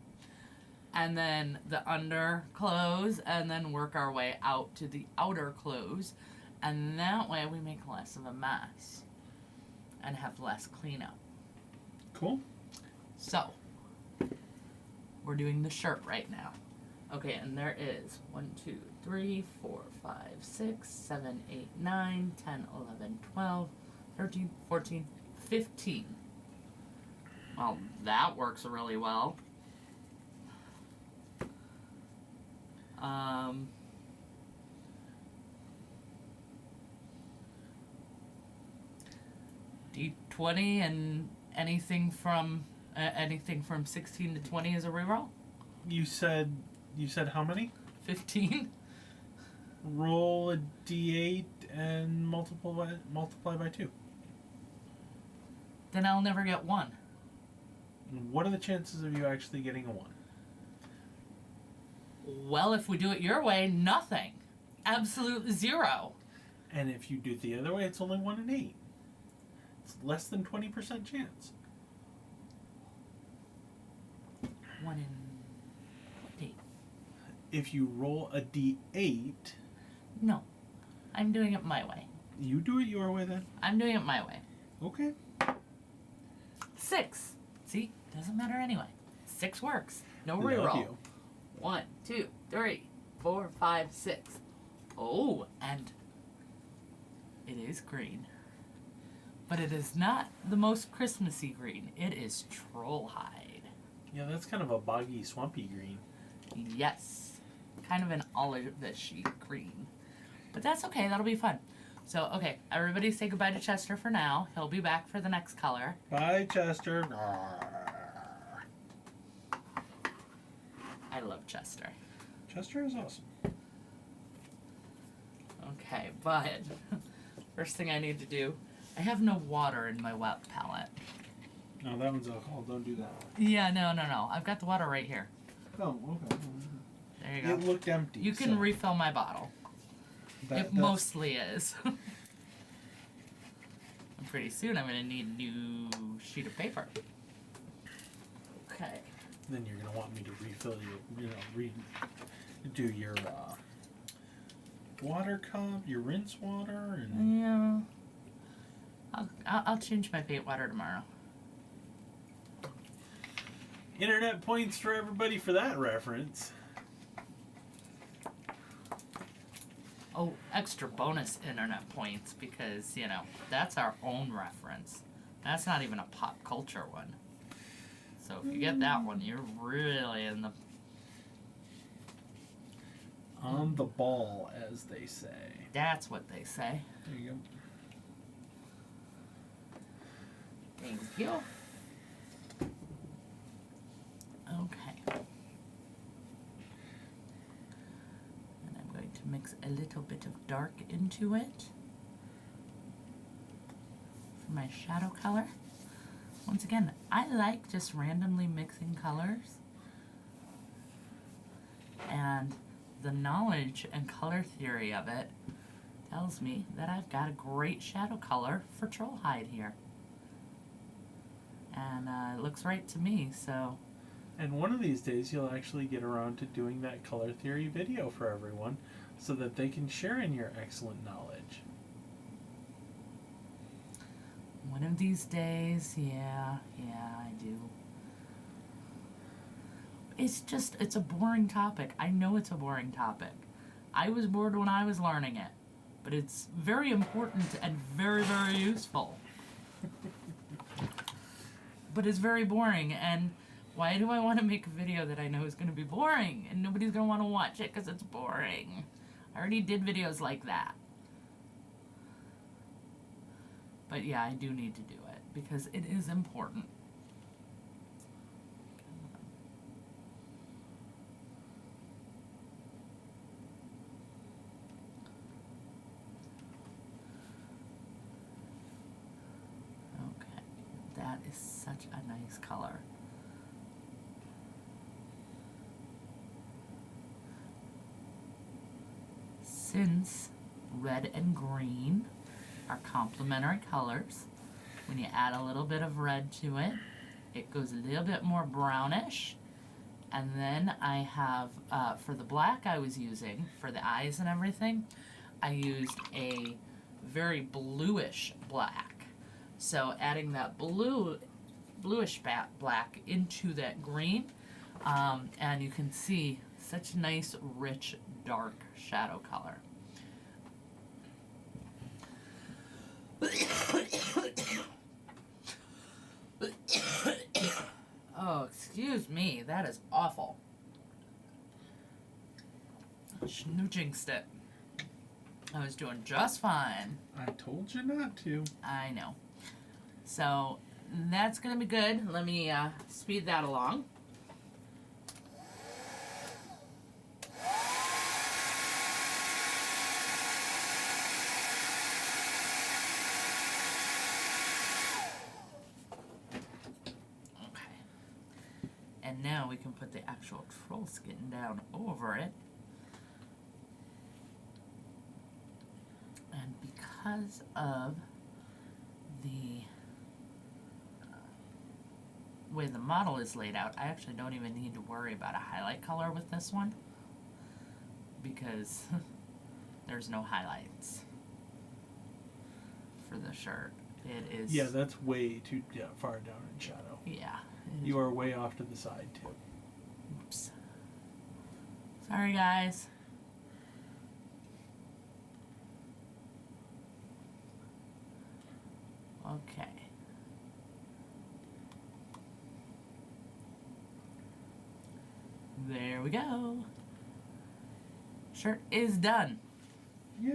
And then the under clothes, and then work our way out to the outer clothes. And that way we make less of a mess and have less cleanup.
Cool.
So, we're doing the shirt right now. Okay, and there is 1, 2, 3, 4, 5, 6, 7, 8, 9, 10, 11, 12, 13, 14, 15. Well, that works really well. D20 and anything from 16 to 20 is a reroll.
You said how many?
15.
Roll a d8 and multiply by 2.
Then I'll never get 1.
What are the chances of you actually getting a 1?
Well, if we do it your way, nothing. Absolutely 0.
And if you do it the other way, it's only 1 in 8. It's less than 20% chance.
1 in 8.
If you roll a d8,
No. I'm doing it my way.
you do it your way then.
I'm doing it my way.
Okay.
6. See? Doesn't matter anyway. 6 works. No
Love
reroll.
you.
1, 2, 3, 4, 5, 6. Oh, and it is green. But it is not the most Christmassy green. It is troll hide.
Yeah, that's kind of a boggy, swampy green.
Yes. Kind of an olive-ishy green. But that's okay. That'll be fun. So, okay. Everybody say goodbye to Chester for now. He'll be back for the next color.
Bye, Chester.
I love Chester.
Chester is awesome.
Okay, but first thing I need to do, I have no water in my wet palette.
No, that one's alcohol. Don't do that.
Yeah, no. I've got the water right here.
Oh, okay.
There you go.
It looked empty.
You can
so
refill my bottle.
that's-
It mostly is. And pretty soon I'm going to need a new sheet of paper. Okay.
Then you're gonna want me to refill your, do your water cup, your rinse water, and
Yeah. I'll change my paint water tomorrow.
internet points for everybody for that reference.
Oh, extra bonus internet points because, that's our own reference. That's not even a pop culture one. So if you get that one, you're really in the...
On the ball, as they say.
That's what they say.
There you go.
Thank you. Okay. And I'm going to mix a little bit of dark into it for my shadow color. Once again, I like just randomly mixing colors. And the knowledge and color theory of it tells me that I've got a great shadow color for Troll Hide here. And it looks right to me, so...
And one of these days you'll actually get around to doing that color theory video for everyone so that they can share in your excellent knowledge.
One of these days, yeah, I do. It's a boring topic. I know it's a boring topic. I was bored when I was learning it. But it's very important and very, very useful. But it's very boring, and why do I want to make a video that I know is going to be boring and nobody's going to want to watch it because it's boring? I already did videos like that. But yeah, I do need to do it because it is important. Okay, that is such a nice color. Since red and green are complementary colors, when you add a little bit of red to it, it goes a little bit more brownish. And then I have, for the black I was using, for the eyes and everything, I used a very bluish black. So adding that bluish black into that green, and you can see such nice, rich, dark shadow color. Oh, excuse me, that is awful. Jinxed it. I was doing just fine.
I told you not to.
I know. So, that's gonna be good. Let me speed that along. And now we can put the actual troll skin down over it. And because of the way the model is laid out, I actually don't even need to worry about a highlight color with this one, because there's no highlights for the shirt. It is.
Yeah, that's way too far down in shadow.
Yeah.
You are way off to the side, too.
Oops. Sorry, guys. Okay. There we go. Shirt is done.
Yay!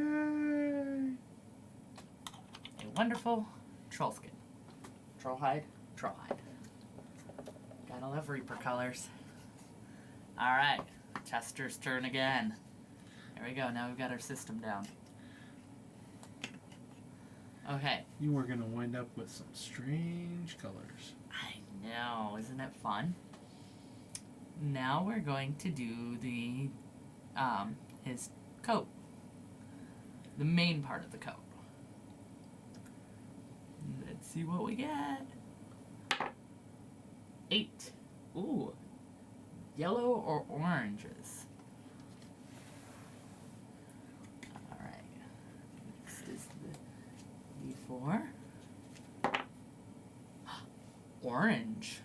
A wonderful troll skin. Troll hide. Troll hide. Gotta love Reaper colors. Alright. Chester's turn again. There we go. Now we've got our system down. Okay.
You are going to wind up with some strange colors.
I know. Isn't it fun? Now we're going to do the his coat. The main part of the coat. Let's see what we get. 8. Ooh. Yellow or oranges. Alright. Next is the D4. Orange.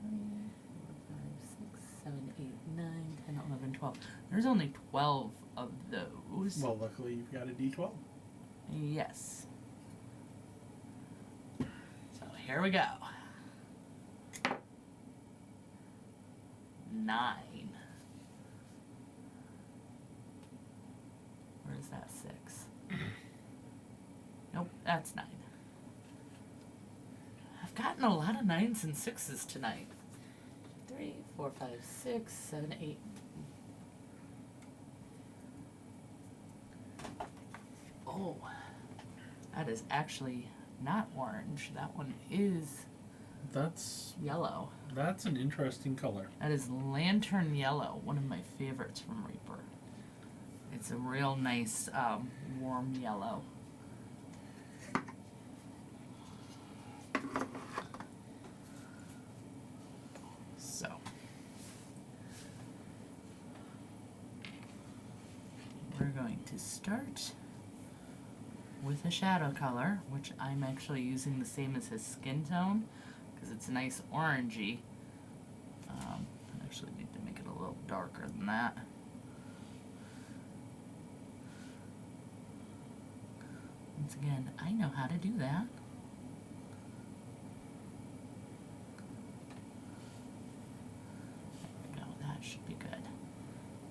3, 4, 5, 6, 7, 8, 9, 10, 11, 12. There's only 12 of those.
Well, luckily you've got a D12.
Yes. So here we go. 9. Where is that 6? Nope, that's 9. I've gotten a lot of 9s and 6s tonight. 3, 4, 5, 6, 7, 8. Oh, that is actually not orange. That one is
That's
yellow.
That's an interesting color.
That is lantern yellow, one of my favorites from Reaper. It's a real nice warm yellow. So, we're going to start with a shadow color, which I'm actually using the same as his skin tone because it's nice orangey. I actually need to make it a little darker than that. Once again, I know how to do that. There we go, that should be good.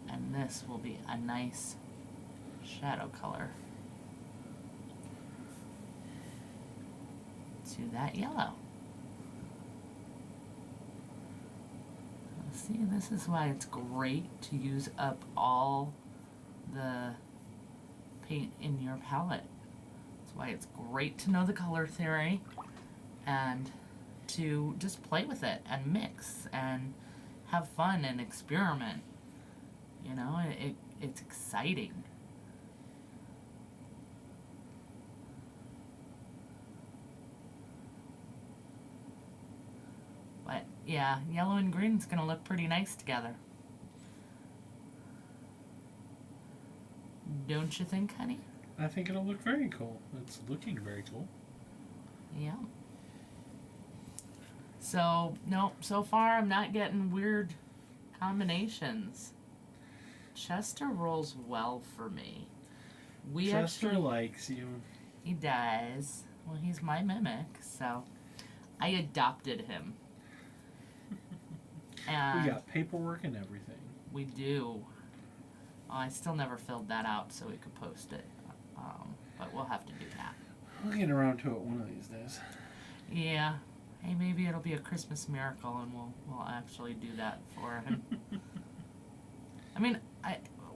And this will be a nice shadow color to that yellow. See, this is why it's great to use up all the paint in your palette. That's why it's great to know the color theory and to just play with it and mix and have fun and experiment. You know, it's exciting. But yeah, yellow and green's gonna look pretty nice together. Don't you think, honey?
I think it'll look very cool. It's looking very cool.
Yeah. So, no, so far I'm not getting weird combinations. Chester rolls well for me.
Chester likes you.
He does. Well, he's my mimic, so I adopted him. And
We got paperwork and everything.
we do. Oh, I still never filled that out so we could post it. But we'll have to do that.
We'll get around to it one of these days.
Yeah. Hey, maybe it'll be a Christmas miracle and we'll actually do that for him. I mean,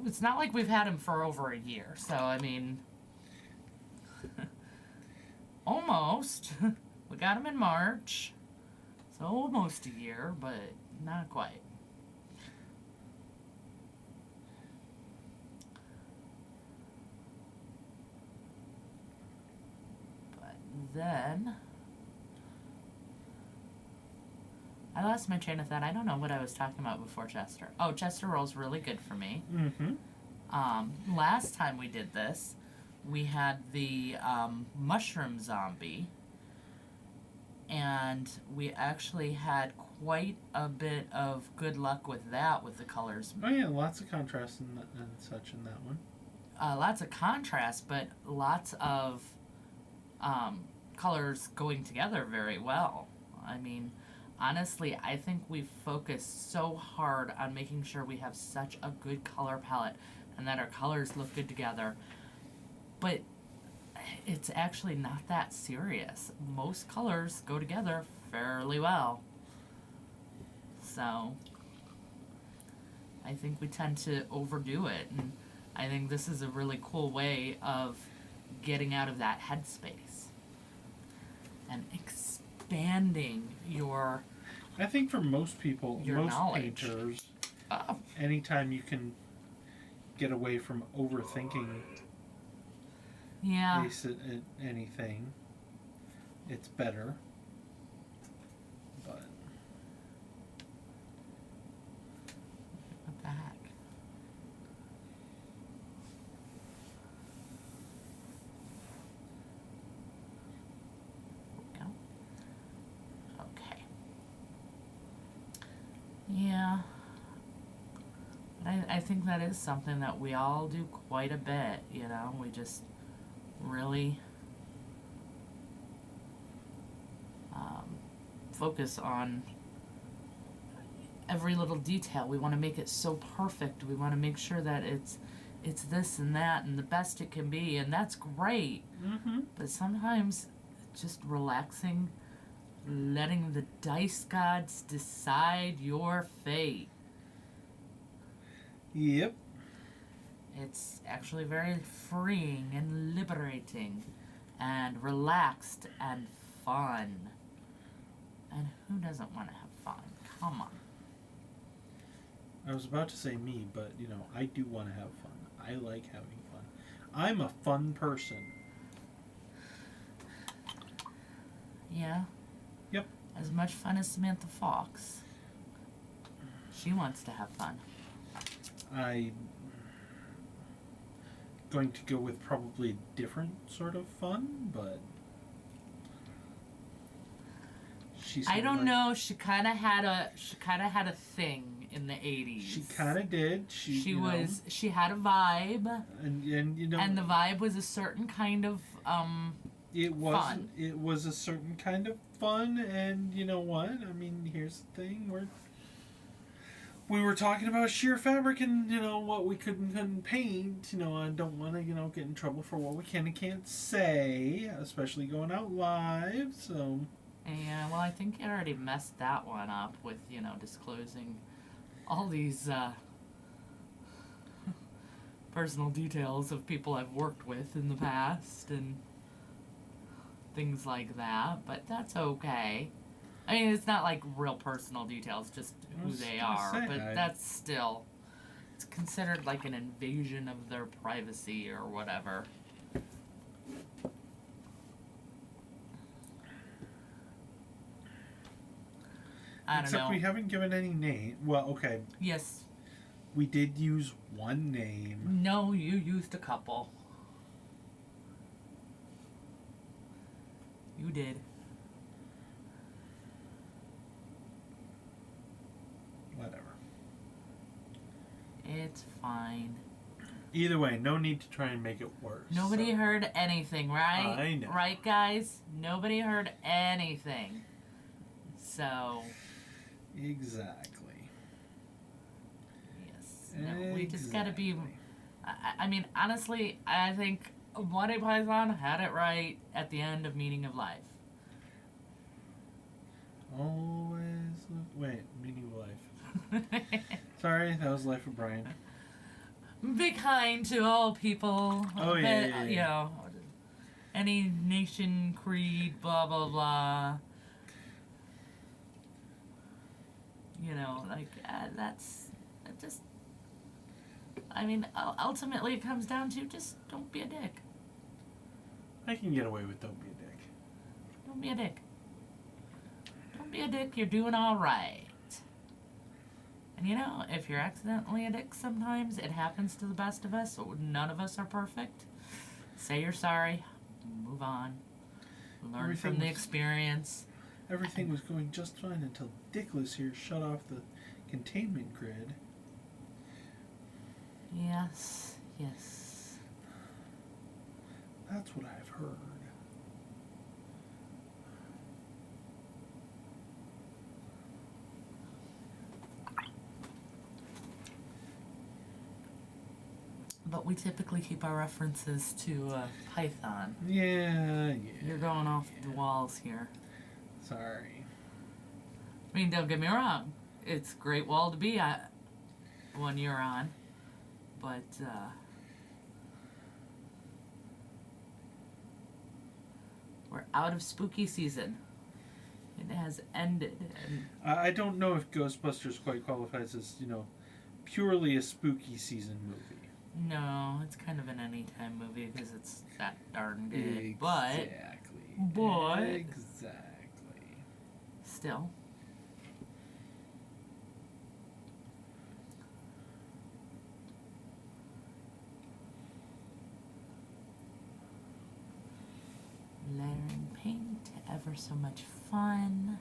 it's not like we've had him for over a year, so I mean, almost. We got him in March, so almost a year, but not quite. But then I lost my train of thought. I don't know what I was talking about before Chester. Oh, Chester rolls really good for me.
Mm-hmm.
Last time we did this, we had the mushroom zombie, and we actually had quite a bit of good luck with that with the colors.
Oh yeah, lots of contrast and such in that one.
Lots of contrast, but lots of colors going together very well. I mean, honestly, I think we've focused so hard on making sure we have such a good color palette and that our colors look good together. But it's actually not that serious. Most colors go together fairly well. So, I think we tend to overdo it, and I think this is a really cool way of getting out of that headspace and expanding your
I think for most people,
Your
most
knowledge.
painters,
uh,
anytime you can get away from overthinking
yeah.
anything, it's better. But
What the heck? There we go. Okay. Yeah. I think that is something that we all do quite a bit, you know? We just really focus on every little detail. We want to make it so perfect. We want to make sure that it's this and that and the best it can be, and that's great.
mm-hmm.
But sometimes just relaxing, letting the dice gods decide your fate.
Yep.
It's actually very freeing and liberating and relaxed and fun. And who doesn't want to have fun? Come on.
I was about to say me, but I do want to have fun. I like having fun. I'm a fun person.
Yeah?
Yep.
As much fun as Samantha Fox. She wants to have fun.
I'm going to go with probably a different sort of fun, but
I don't know. She kind of had a thing in the 80s.
She kind of did. She
had a vibe,
and
and the vibe was a certain kind of
it was
fun.
It was a certain kind of fun, and you know what? I mean, here's the thing: we were talking about sheer fabric and what we could and couldn't paint. I don't want to get in trouble for what we can and can't say, especially going out live. So.
Yeah, well, I think you already messed that one up with, disclosing all these personal details of people I've worked with in the past and things like that, but that's okay. I mean, it's not like real personal details, just who they are, but that's still, it's considered like an invasion of their privacy or whatever. I don't know.
Except we haven't given any name. Well, okay.
Yes.
We did use one name.
No, you used a couple. You did.
Whatever.
It's fine.
Either way, no need to try and make it worse.
Nobody heard anything, right?
I know.
Right, guys? Nobody heard anything. So...
Exactly.
Yes. No, we just gotta be... I mean, honestly, I think Monty Python had it right at the end of Meaning of Life.
Always look... Wait, Meaning of Life. Sorry, that was Life of Brian.
Be kind to all people.
Oh, yeah.
You know, any nation, creed, blah, blah, blah. You know, like, that's just... I mean, ultimately it comes down to just don't be a dick.
I can get away with don't be a dick.
Don't be a dick. Don't be a dick, you're doing all right. And you know, if you're accidentally a dick sometimes, it happens to the best of us. None of us are perfect. Say you're sorry. Move on. Learn
Everything
from the
was-
experience.
Everything was going just fine until Dickless here shut off the containment grid.
Yes, yes.
That's what I've heard.
But we typically keep our references to Python.
Yeah.
You're going off the walls here.
Sorry.
I mean, don't get me wrong. It's a great wall to be at when you're on. But, we're out of spooky season. It has ended. And
I don't know if Ghostbusters quite qualifies as, purely a spooky season movie.
no, it's kind of an anytime movie because it's that darn good.
Exactly.
But
Exactly.
still. Layering paint, ever so much fun.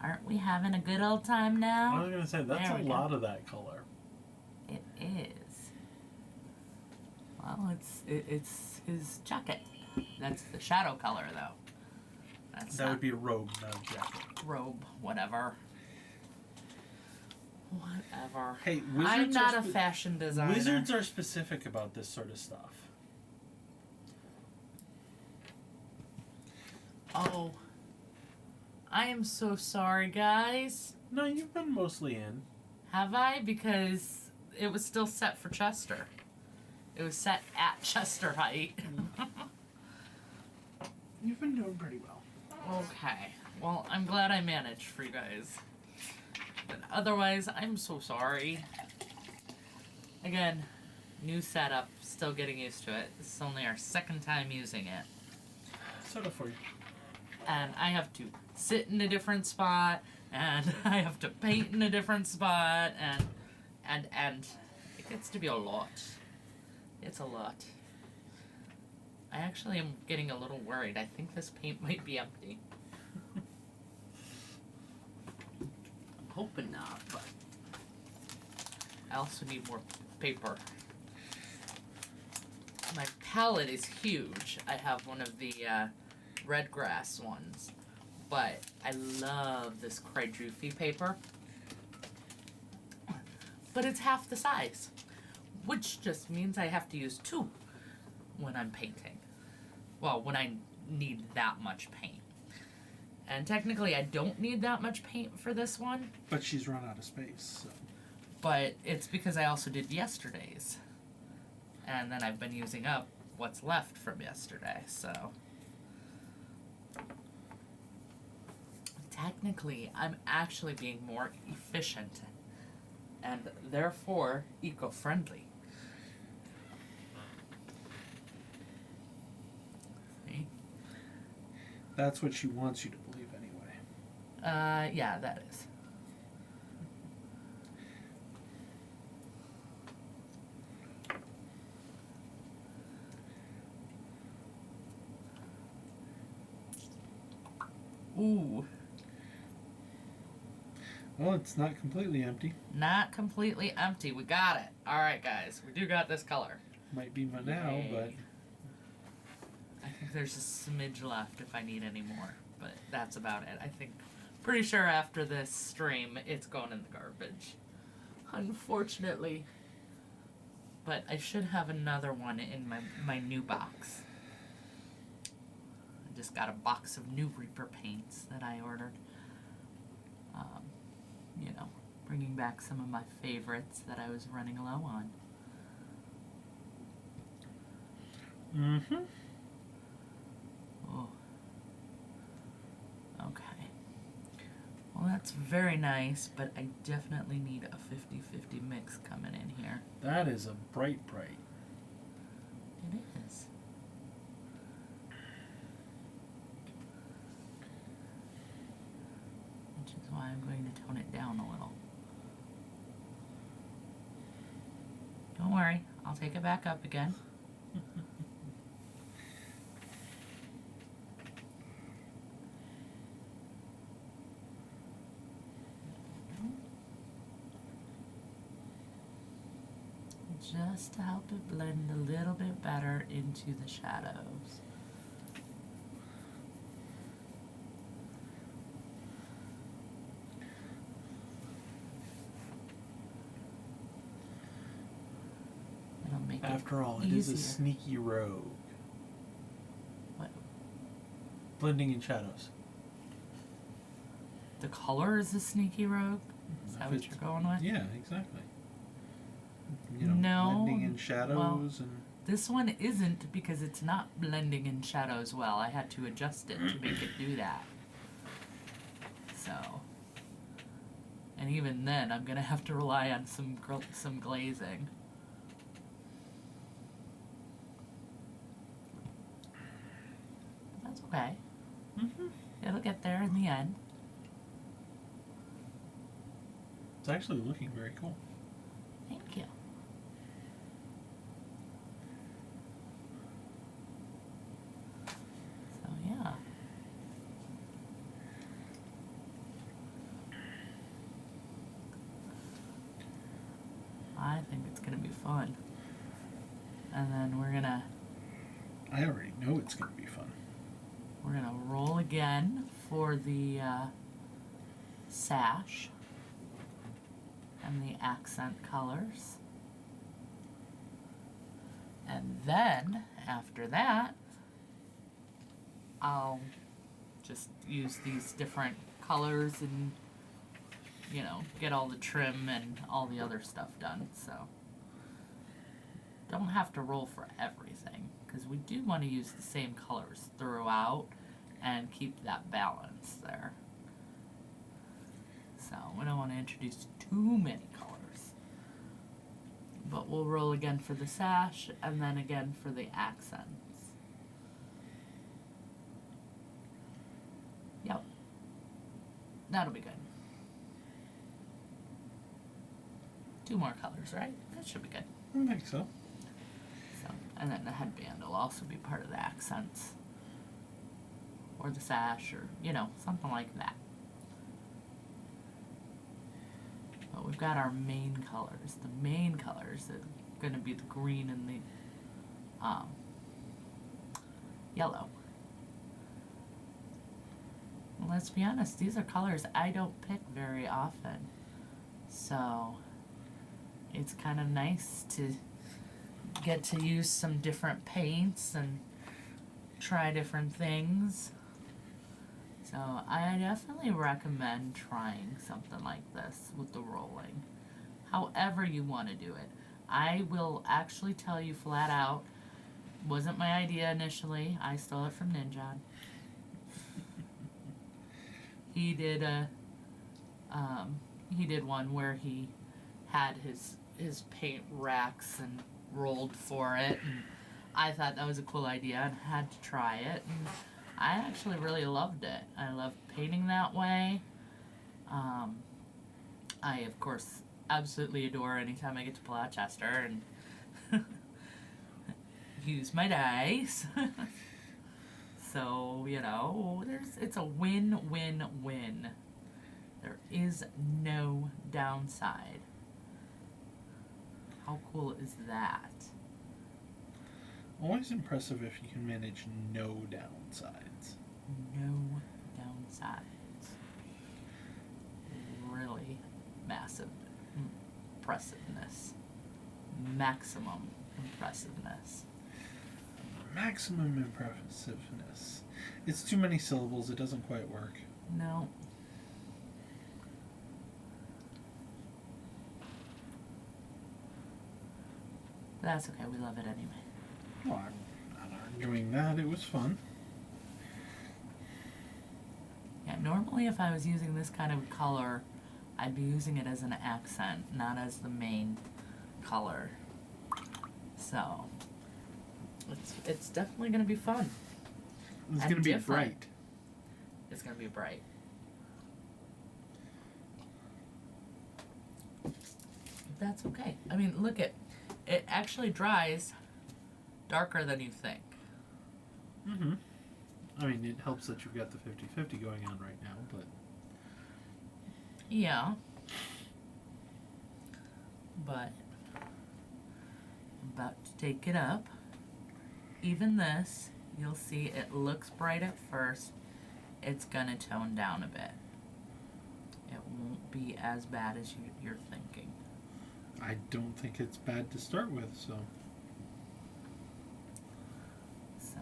Aren't we having a good old time
I
now?
was gonna say that's
There
a
we go.
lot of that color.
It is. Well, it's his jacket. That's the shadow color, though. That's
That
not
would be a robe, not a jacket.
robe, whatever. Whatever.
Hey, wizards
I'm not
are
a fashion designer.
Wizards are specific about this sort of stuff.
Oh. I am so sorry, guys.
No, you've been mostly in.
Have I? Because it was still set for Chester. It was set at Chester height.
You've been doing pretty well.
Okay. Well, I'm glad I managed for you guys. But otherwise, I'm so sorry. Again, new setup, still getting used to it. This is only our second time using it.
Set up for you.
And I have to sit in a different spot, and I have to paint in a different spot, and it gets to be a lot. It's a lot. I actually am getting a little worried. I think this paint might be empty. I'm hoping not, but I also need more paper. My palette is huge. I have one of the red grass ones, but I love this Crydrufi paper. But it's half the size, which just means I have to use two when I'm painting. Well, when I need that much paint. And technically I don't need that much paint for this one,
But she's run out of space, so.
but it's because I also did yesterday's. And then I've been using up what's left from yesterday, so. Technically, I'm actually being more efficient and therefore eco-friendly. See?
That's what she wants you to believe anyway.
Yeah, that is. Ooh,
Well, it's not completely empty.
not completely empty. We got it. All right, guys, we do got this color.
Might be my now,
Yay.
but
I think there's a smidge left if I need any more, but that's about it. I think, pretty sure after this stream, it's going in the garbage. Unfortunately. But I should have another one in my new box. I just got a box of new Reaper paints that I ordered. You know, bringing back some of my favorites that I was running low on.
mm-hmm.
Oh. Okay. Well, that's very nice, but I definitely need a 50-50 mix coming in here.
That is a bright.
It is. Which is why I'm going to tone it down a little. Don't worry, I'll take it back up again. just to help it blend a little bit better into the shadows. It'll make
After all,
it
it is a
easier.
sneaky rogue.
What?
Blending in shadows.
The color is a sneaky rogue? Is that
If
what
it's-
you're going with?
Yeah, exactly.
No,
Blending in shadows and...
This one isn't because it's not blending in shadows well. I had to adjust it to make it do that. So, and even then, I'm gonna have to rely on some glazing. That's okay. It'll get there in the end.
It's actually looking very cool.
Thank you. So yeah. I think it's gonna be fun. And then we're gonna
I already know it's going to be fun.
roll again for the sash and the accent colors. And then after that, I'll just use these different colors and, you know, get all the trim and all the other stuff done. So don't have to roll for everything because we do want to use the same colors throughout and keep that balance there. So we don't want to introduce too many colors. But we'll roll again for the sash and then again for the accents. Yep. That'll be good. 2 more colors, right? That should be good.
I think so.
So, and then the headband will also be part of the accents. Or the sash or, you know, something like that. But we've got our main colors. The main colors are going to be the green and the yellow. Well, let's be honest, these are colors I don't pick very often. So it's kind of nice to get to use some different paints and try different things. So I definitely recommend trying something like this with the rolling. However you want to do it. I will actually tell you flat out, wasn't my idea initially. I stole it from Ninja. He did one where he had his paint racks and rolled for it, and I thought that was a cool idea and had to try it, and I actually really loved it. I love painting that way. I of course absolutely adore anytime I get to pull out Chester and use my dice. So, you know, it's a win-win-win. There is no downside. How cool is that?
Always impressive if you can manage no downsides.
No downsides. Really massive impressiveness. Maximum impressiveness.
Maximum impressiveness. It's too many syllables, it doesn't quite work.
No. That's okay, we love it anyway.
Well, I'm not arguing that, it was fun.
Yeah, normally if I was using this kind of color, I'd be using it as an accent, not as the main color. So, it's definitely going to be fun.
It's
And
going to be
different.
bright.
It's going to be bright. That's okay. I mean, look it actually dries darker than you think.
Mm-hmm. I mean, it helps that you've got the 50-50 going on right now, but...
Yeah. But about to take it up. Even this, you'll see it looks bright at first. It's gonna tone down a bit. It won't be as bad as you're thinking.
I don't think it's bad to start with, so.
So,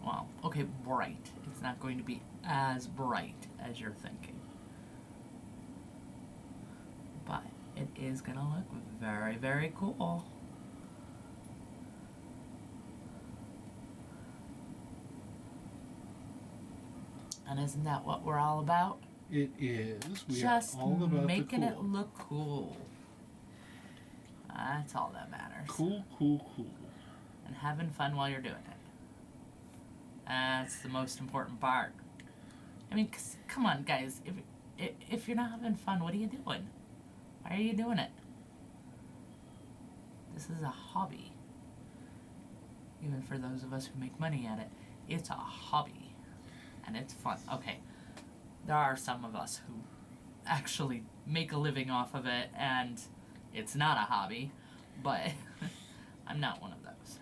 well, okay, bright. It's not going to be as bright as you're thinking. But it is going to look very, very cool. And isn't that what we're all about?
It is. We
Just
are all about
making
the
it
cool.
look cool. That's all that matters.
Cool, cool, cool.
And having fun while you're doing it. That's the most important part. I mean, 'cause, come on, guys. If you're not having fun, what are you doing? Why are you doing it? This is a hobby. Even for those of us who make money at it, it's a hobby. And it's fun. Okay, there are some of us who actually make a living off of it, and it's not a hobby, but I'm not one of those.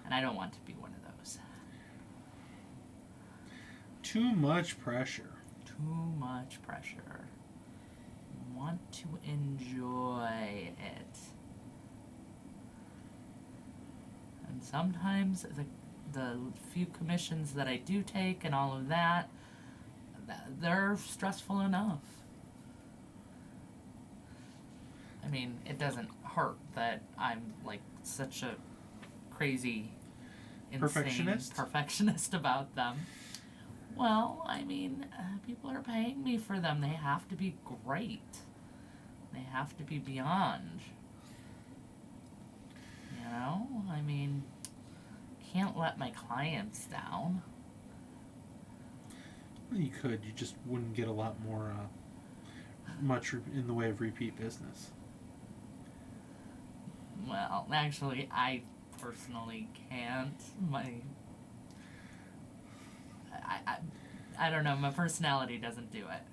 And I don't want to be one of those.
Too much pressure.
Too much pressure. Want to enjoy it. And sometimes the few commissions that I do take and all of that, they're stressful enough. I mean, it doesn't hurt that I'm like such a crazy, insane perfectionist about them. Well, I mean, people are paying me for them. They have to be great. They have to be beyond. You know? I mean, can't let my clients down.
You could. You just wouldn't get a lot more, much in the way of repeat business.
Well, actually, I personally can't. I don't know. My personality doesn't do it.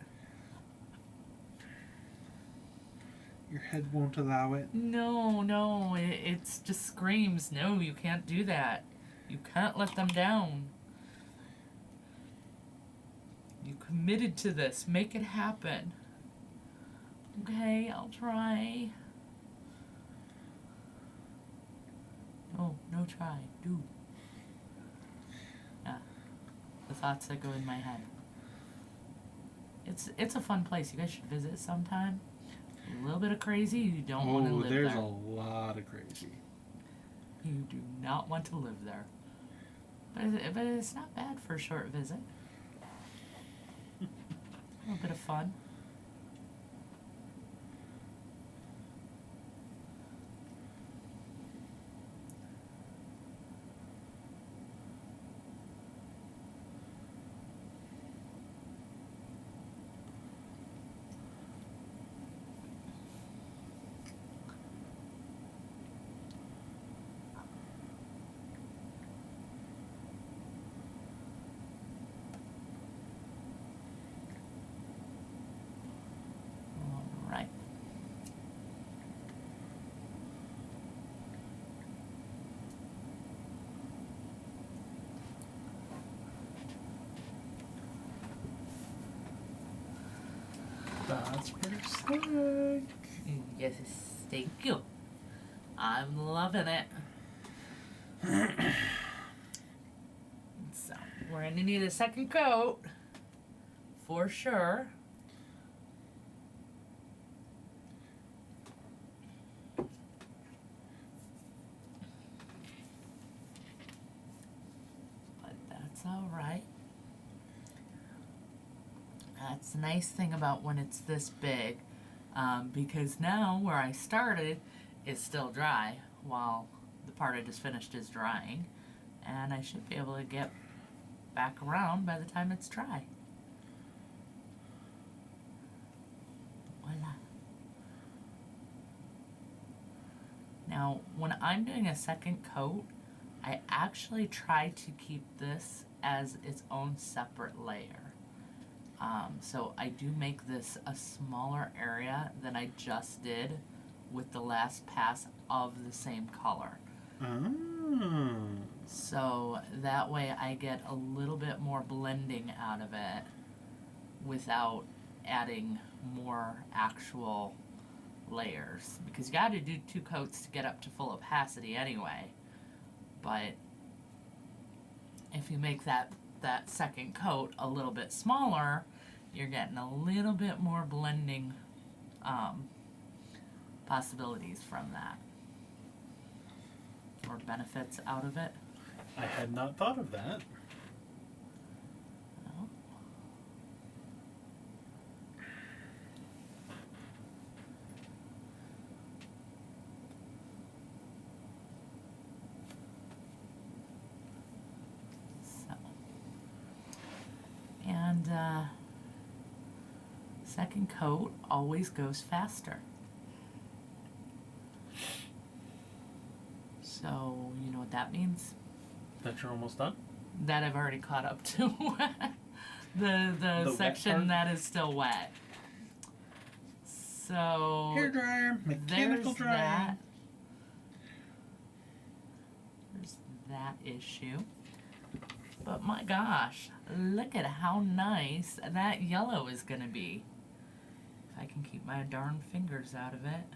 Your head won't allow it.
No, it's just screams. No, you can't do that. You can't let them down. You committed to this. Make it happen. Okay, I'll try. No try. Do. Yeah. The thoughts that go in my head. It's a fun place. You guys should visit sometime. A little bit of crazy. You don't want to live there.
Oh, there's a lot of crazy.
You do not want to live there. But it's not bad for a short visit. A little bit of fun. Right.
That's pretty slick.
Yes, thank you. I'm loving it. So, we're gonna need a second coat. For sure. But that's alright. That's the nice thing about when it's this big, because now where I started is still dry while the part I just finished is drying, and I should be able to get back around by the time it's dry. Voila. Now, when I'm doing a second coat, I actually try to keep this as its own separate layer. So I do make this a smaller area than I just did with the last pass of the same color.
Oh.
So that way I get a little bit more blending out of it without adding more actual layers. Because you got to do 2 coats to get up to full opacity anyway. But if you make that second coat a little bit smaller, you're getting a little bit more blending possibilities from that, or benefits out of it.
I had not thought of that.
Oh. So, and second coat always goes faster. So, you know what that means?
That you're almost done?
That I've already caught up to the section that is still wet. So
Hair dryer, mechanical
there's
drying.
that. There's that issue. But my gosh, look at how nice that yellow is gonna be. If I can keep my darn fingers out of it.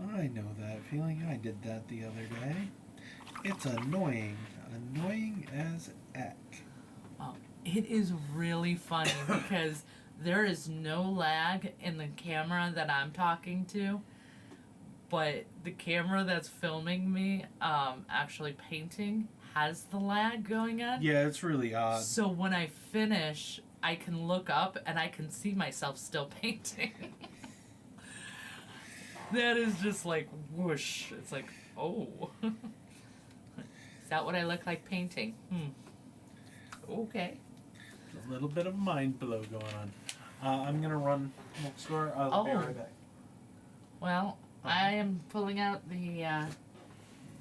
I know that feeling. I did that the other day. It's annoying. Annoying as heck.
Oh, it is really funny because there is no lag in the camera that I'm talking to, but the camera that's filming me actually painting has the lag going on.
Yeah, it's really odd.
So when I finish, I can look up and I can see myself still painting. That is just like whoosh. It's like, oh. Is that what I look like painting? Okay.
A little bit of mind blow going on. I'm going to run next door. I'll be right back.
Well, I am pulling out the...
Okay,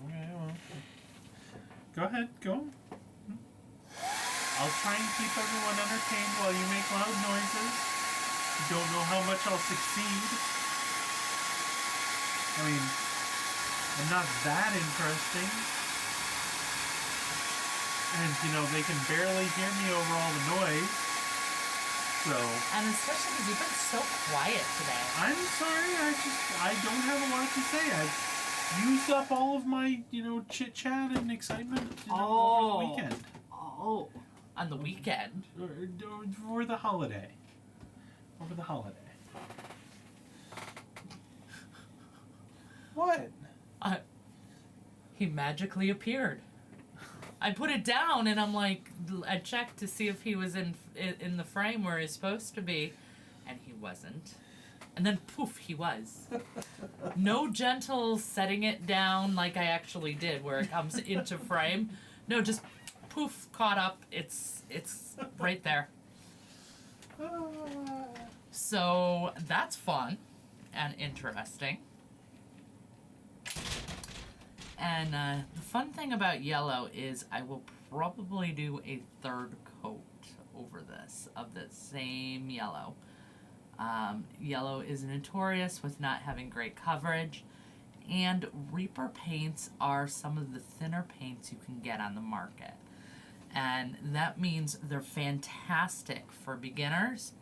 well. Go ahead. Go. I'll try and keep everyone entertained while you make loud noises. Don't know how much I'll succeed. I mean, I'm not that interesting. And, you know, they can barely hear me over all the noise. So.
And especially because you've been so quiet today.
I'm sorry, I don't have a lot to say. I've used up all of my, you know, chit chat and excitement over the weekend.
Oh. On the weekend?
For the holiday. Over the holiday. What?
He magically appeared. I put it down and I'm like, I checked to see if he was in the frame where he's supposed to be, and he wasn't. And then poof, he was. No gentle setting it down like I actually did, where it comes into frame. No, just poof, caught up. It's right there. So that's fun and interesting. And the fun thing about yellow is I will probably do a third coat over this of the same yellow. Yellow is notorious with not having great coverage, and Reaper paints are some of the thinner paints you can get on the market. And that means they're fantastic for beginners,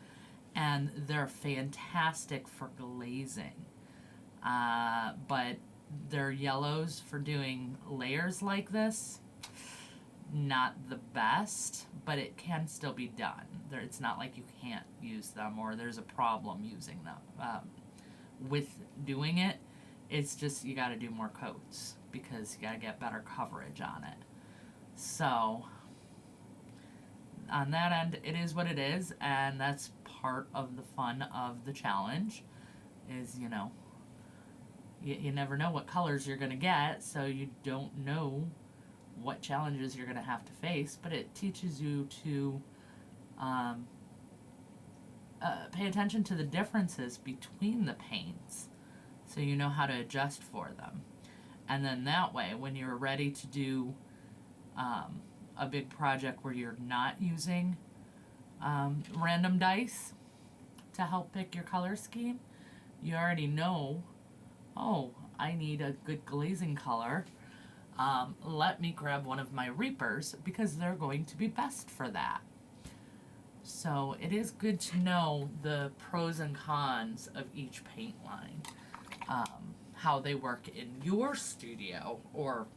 and they're fantastic for glazing. But their yellows for doing layers like this, not the best, but it can still be done. It's not like you can't use them or there's a problem using them. With doing it, it's just you got to do more coats because you got to get better coverage on it. So on that end, it is what it is, and that's part of the fun of the challenge is, you know, you never know what colors you're going to get, so you don't know what challenges you're going to have to face, but it teaches you to pay attention to the differences between the paints so you know how to adjust for them. And then that way, when you're ready to do a big project where you're not using random dice to help pick your color scheme, you already know oh, I need a good glazing color. Let me grab one of my Reapers because they're going to be best for that. So it is good to know the pros and cons of each paint line, how they work in your studio or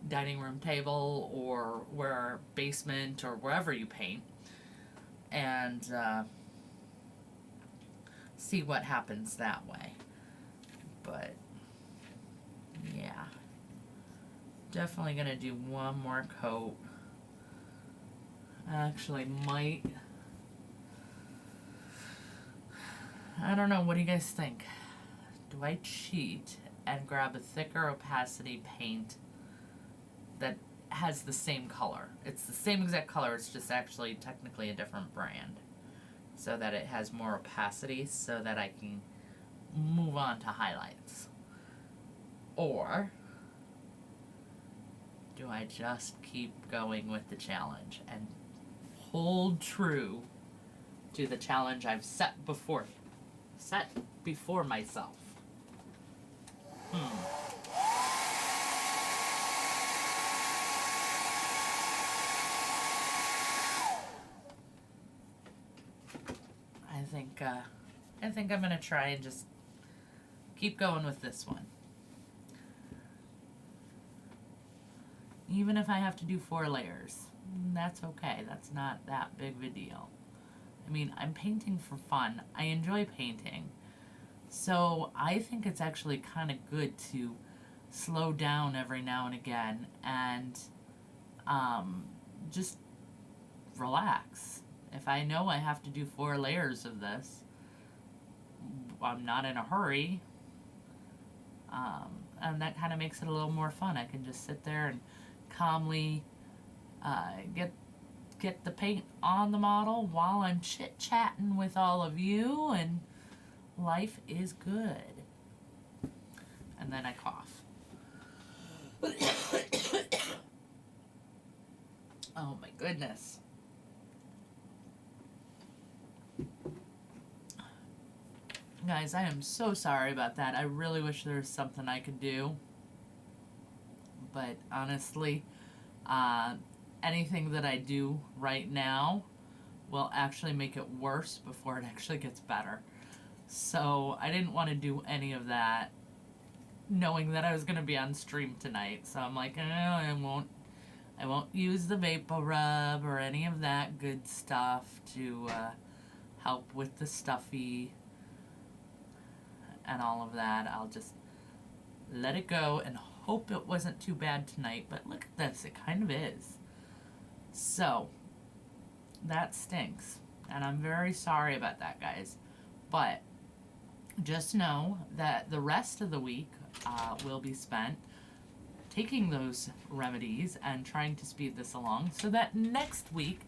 dining room table or where basement or wherever you paint, and see what happens that way. But yeah, definitely gonna do one more coat. Actually might, I don't know, what do you guys think? Do I cheat and grab a thicker opacity paint that has the same color? It's the same exact color, it's just actually technically a different brand, so that it has more opacity so that I can move on to highlights? Or do I just keep going with the challenge and hold true to the challenge I've set before myself? I think I'm gonna try and just keep going with this one. Even if I have to do 4 layers, that's okay. That's not that big of a deal. I mean, I'm painting for fun. I enjoy painting. So I think it's actually kind of good to slow down every now and again and just relax. If I know I have to do 4 layers of this, I'm not in a hurry. And that kind of makes it a little more fun. I can just sit there and calmly get the paint on the model while I'm chit-chatting with all of you, and life is good. And then I cough. Oh my goodness. Guys, I am so sorry about that. I really wish there was something I could do. But honestly, anything that I do right now will actually make it worse before it actually gets better. So I didn't want to do any of that knowing that I was going to be on stream tonight. So I'm like, I won't use the vapor rub or any of that good stuff to help with the stuffy and all of that. I'll just let it go and hope it wasn't too bad tonight. But look at this, it kind of is. So that stinks, and I'm very sorry about that, guys. But just know that the rest of the week will be spent taking those remedies and trying to speed this along so that next week,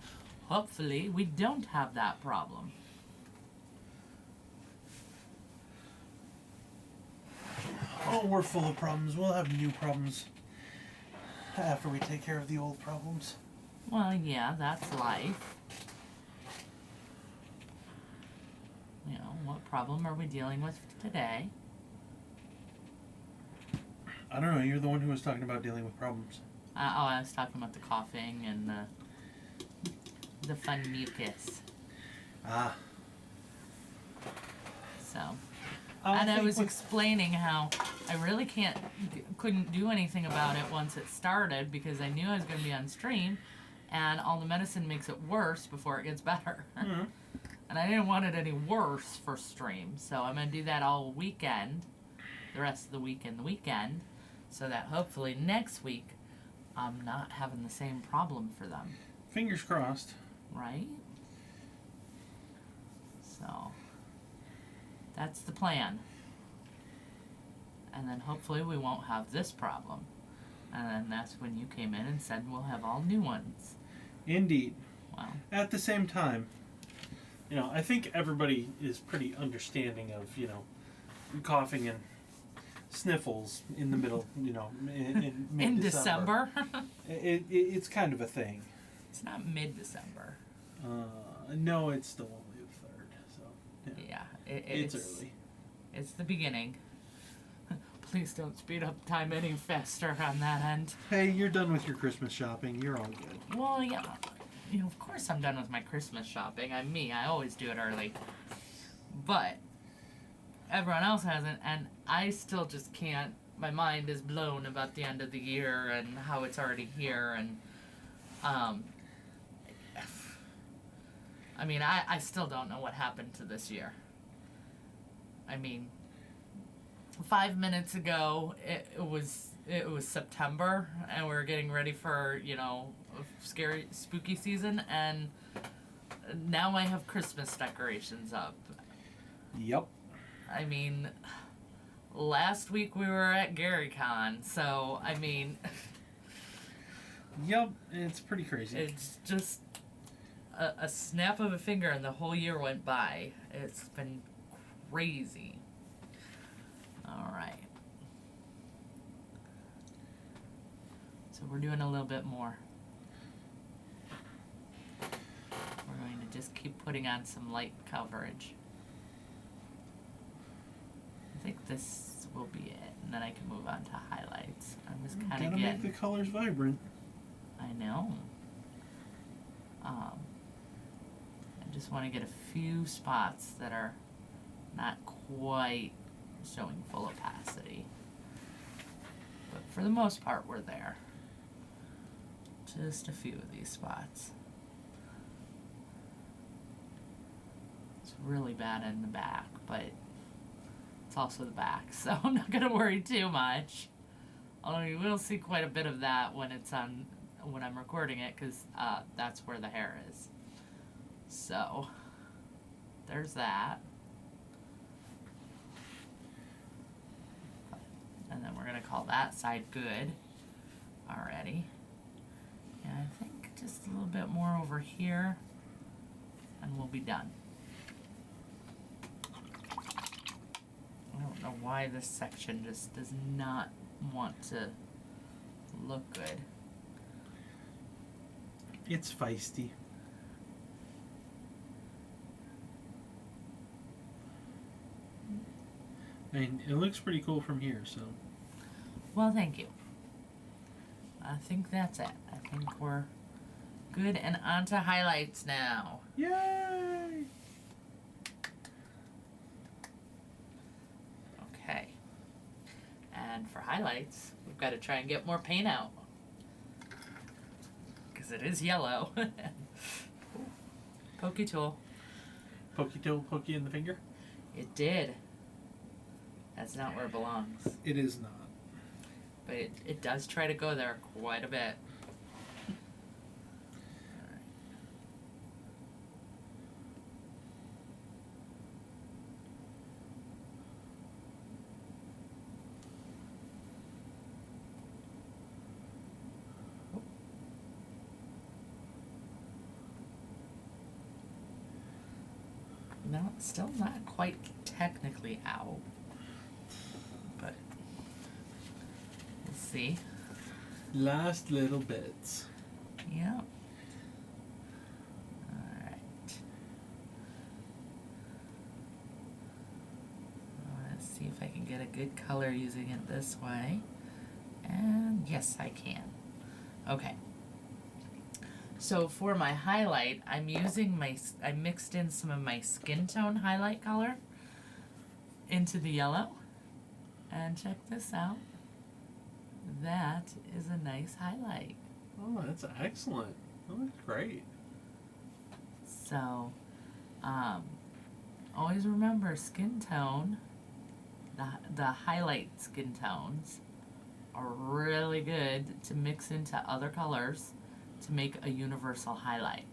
hopefully, we don't have that problem.
Oh, we're full of problems. We'll have new problems after we take care of the old problems.
Well, yeah, that's life. You know, what problem are we dealing with today?
I don't know. You're the one who was talking about dealing with problems.
I was talking about the coughing and the fun mucus.
Ah.
So, and I was explaining how I really couldn't do anything about it once it started because I knew I was going to be on stream, and all the medicine makes it worse before it gets better.
Mm-hmm.
And I didn't want it any worse for stream, so I'm going to do that all weekend, the rest of the week and the weekend, so that hopefully next week I'm not having the same problem for them.
Fingers crossed.
Right? So, that's the plan. And then hopefully we won't have this problem. And then that's when you came in and said we'll have all new ones.
Indeed.
Wow.
At the same time, you know, I think everybody is pretty understanding of, you know, coughing and sniffles in the middle, you know, in mid-December. It's kind of a thing.
It's not mid-December.
No, it's still only the 3rd, so yeah.
Yeah,
It's early.
It's the beginning. Please don't speed up time any faster on that end.
Hey, you're done with your Christmas shopping. You're all good.
Well, yeah. Of course I'm done with my Christmas shopping. I'm me. I always do it early. But everyone else hasn't, and I still just can't. My mind is blown about the end of the year and how it's already here. And, I mean, I still don't know what happened to this year. I mean, 5 minutes ago, it was September, and we are getting ready for, scary, spooky season, and now I have Christmas decorations up.
Yep.
I mean, last week we were at GaryCon, so, I mean...
Yep, it's pretty crazy.
It's just a snap of a finger and the whole year went by. It's been crazy. Alright. So we're doing a little bit more. We're going to just keep putting on some light coverage. I think this will be it, and then I can move on to highlights. I'm just kind of
Gotta
getting...
make the colors vibrant.
I know. I just want to get a few spots that are not quite showing full opacity. But for the most part, we're there. Just a few of these spots. It's really bad in the back, but it's also the back, so I'm not going to worry too much. Although you will see quite a bit of that when it's on, when I'm recording it, because that's where the hair is. So, there's that. And then we're going to call that side good already. And I think just a little bit more over here, and we'll be done. I don't know why this section just does not want to look good.
It's feisty. I mean, it looks pretty cool from here, so.
Well, thank you. I think that's it. I think we're good and on to highlights now.
Yay!
Okay. And for highlights, we've got to try and get more paint out. Because it is yellow. Pokey tool.
Pokey toe, pokey in the finger?
It did. That's not where it belongs.
It is not.
But it does try to go there quite a bit. No, it's still not quite technically out. But we'll see.
Last little bits.
Yep. Alright. Let's see if I can get a good color using it this way. And yes, I can. Okay. So for my highlight, I mixed in some of my skin tone highlight color into the yellow. And check this out. That is a nice highlight.
Oh, that's excellent. That looks great.
So, always remember skin tone, the highlight skin tones are really good to mix into other colors to make a universal highlight.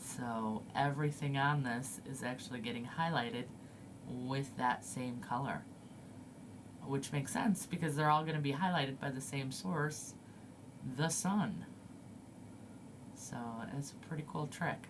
So everything on this is actually getting highlighted with that same color. Which makes sense because they're all going to be highlighted by the same source, the sun. So it's a pretty cool trick.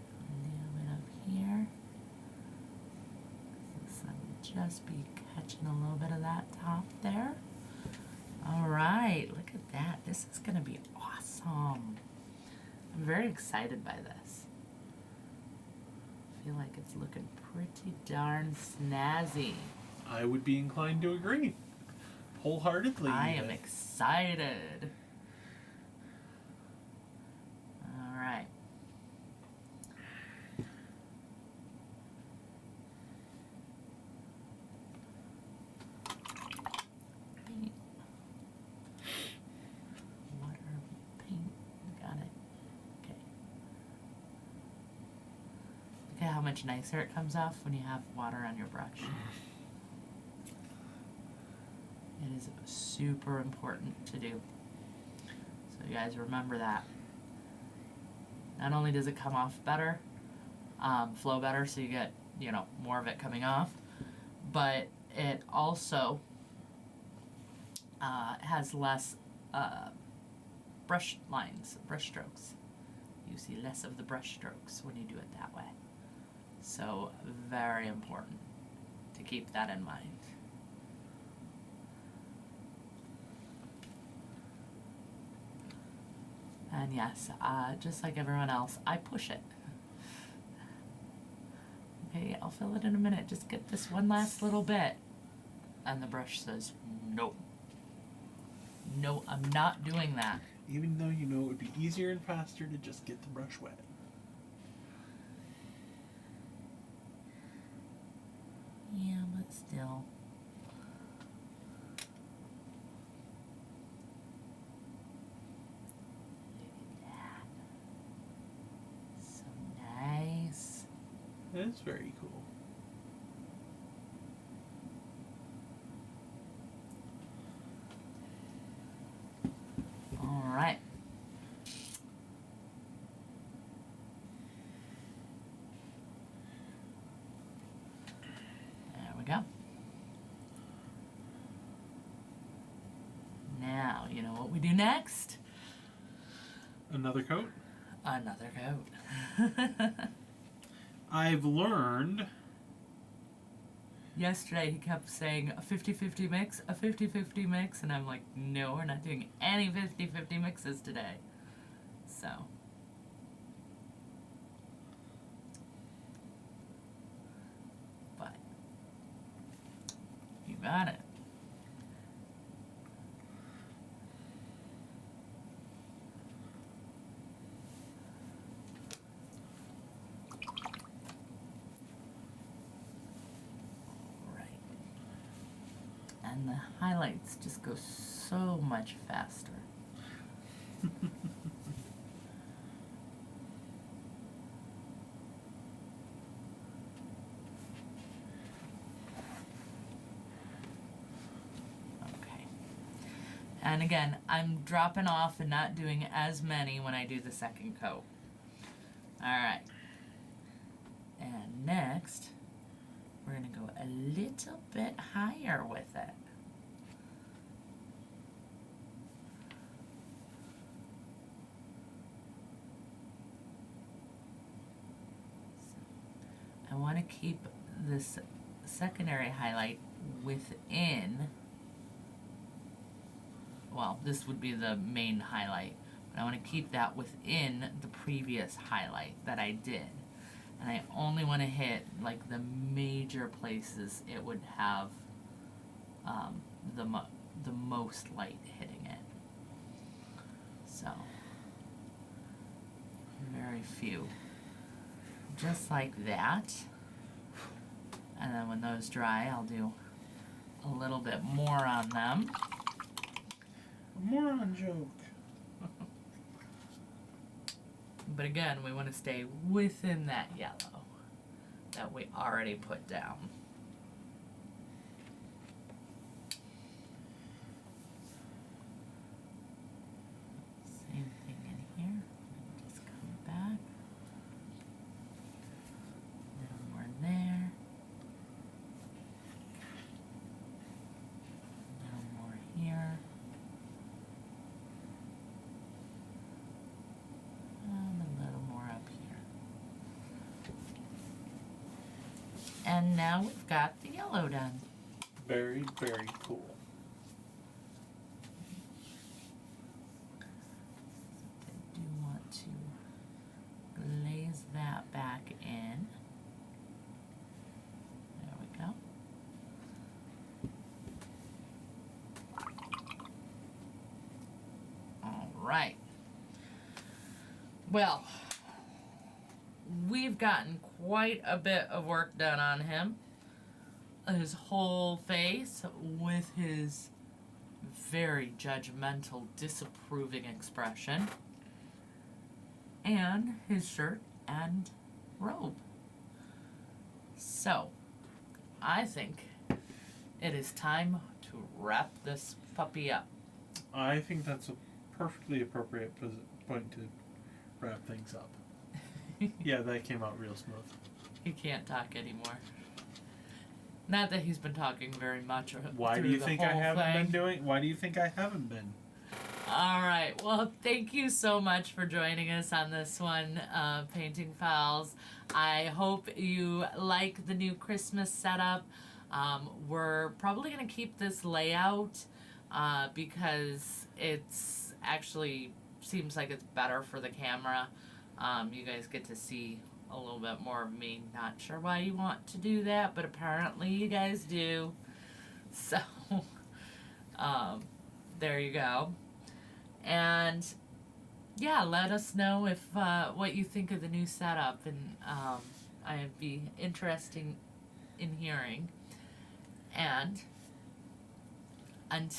A little bit up here. The sun will just be catching a little bit of that top there. All right, look at that. This is going to be awesome. I'm very excited by this. I feel like it's looking pretty darn snazzy.
I would be inclined to agree. Wholeheartedly.
I am excited. All right. Paint. Water, paint. Got it. Okay. Look at how much nicer it comes off when you have water on your brush. It is super important to do. So you guys remember that. Not only does it come off better, flow better, so you get, more of it coming off, but it also has less brush lines, brush strokes. You see less of the brush strokes when you do it that way. So very important to keep that in mind. And yes, just like everyone else, I push it. Okay, I'll fill it in a minute. Just get this one last little bit. And the brush says, no. No, I'm not doing that.
Even though you know it would be easier and faster to just get the brush wet.
Yeah, but still.
That's very cool.
All right. There we go. Now, you know what we do next?
Another coat?
Another coat.
I've learned...
Yesterday he kept saying a 50-50 mix, a 50-50 mix, and I'm like, no, we're not doing any 50-50 mixes today. So. But. You got it. And the highlights just go so much faster. Okay. And again, I'm dropping off and not doing as many when I do the second coat. Alright. And next, we're going to go a little bit higher with it. I want to keep this secondary highlight within, well, this would be the main highlight, but I want to keep that within the previous highlight that I did. And I only want to hit like the major places it would have the most light hitting it. So, very few. Just like that. And then when those dry, I'll do a little bit more on them.
A moron joke.
But again, we want to stay within that yellow that we already put down. Same thing in here. Just come back. A little more there. A little more here. And a little more up here. And now we've got the yellow done.
Very, very cool.
right. Well, we've gotten quite a bit of work done on him. His whole face with his very judgmental, disapproving expression. And his shirt and robe. So, I think it is time to wrap this puppy up.
I think that's a perfectly appropriate point to wrap things up. Yeah, that came out real smooth.
He can't talk anymore. Not that he's been talking very much.
Why do you think I haven't been doing? Why do you think I haven't been?
All right. Well, thank you so much for joining us on this one, Painting Files. I hope you like the new Christmas setup. We're probably going to keep this layout because it's actually seems like it's better for the camera. You guys get to see a little bit more of me. Not sure why you want to do that, but apparently you guys do. So, there you go. And yeah, let us know if what you think of the new setup, and I'd be interested in hearing. And until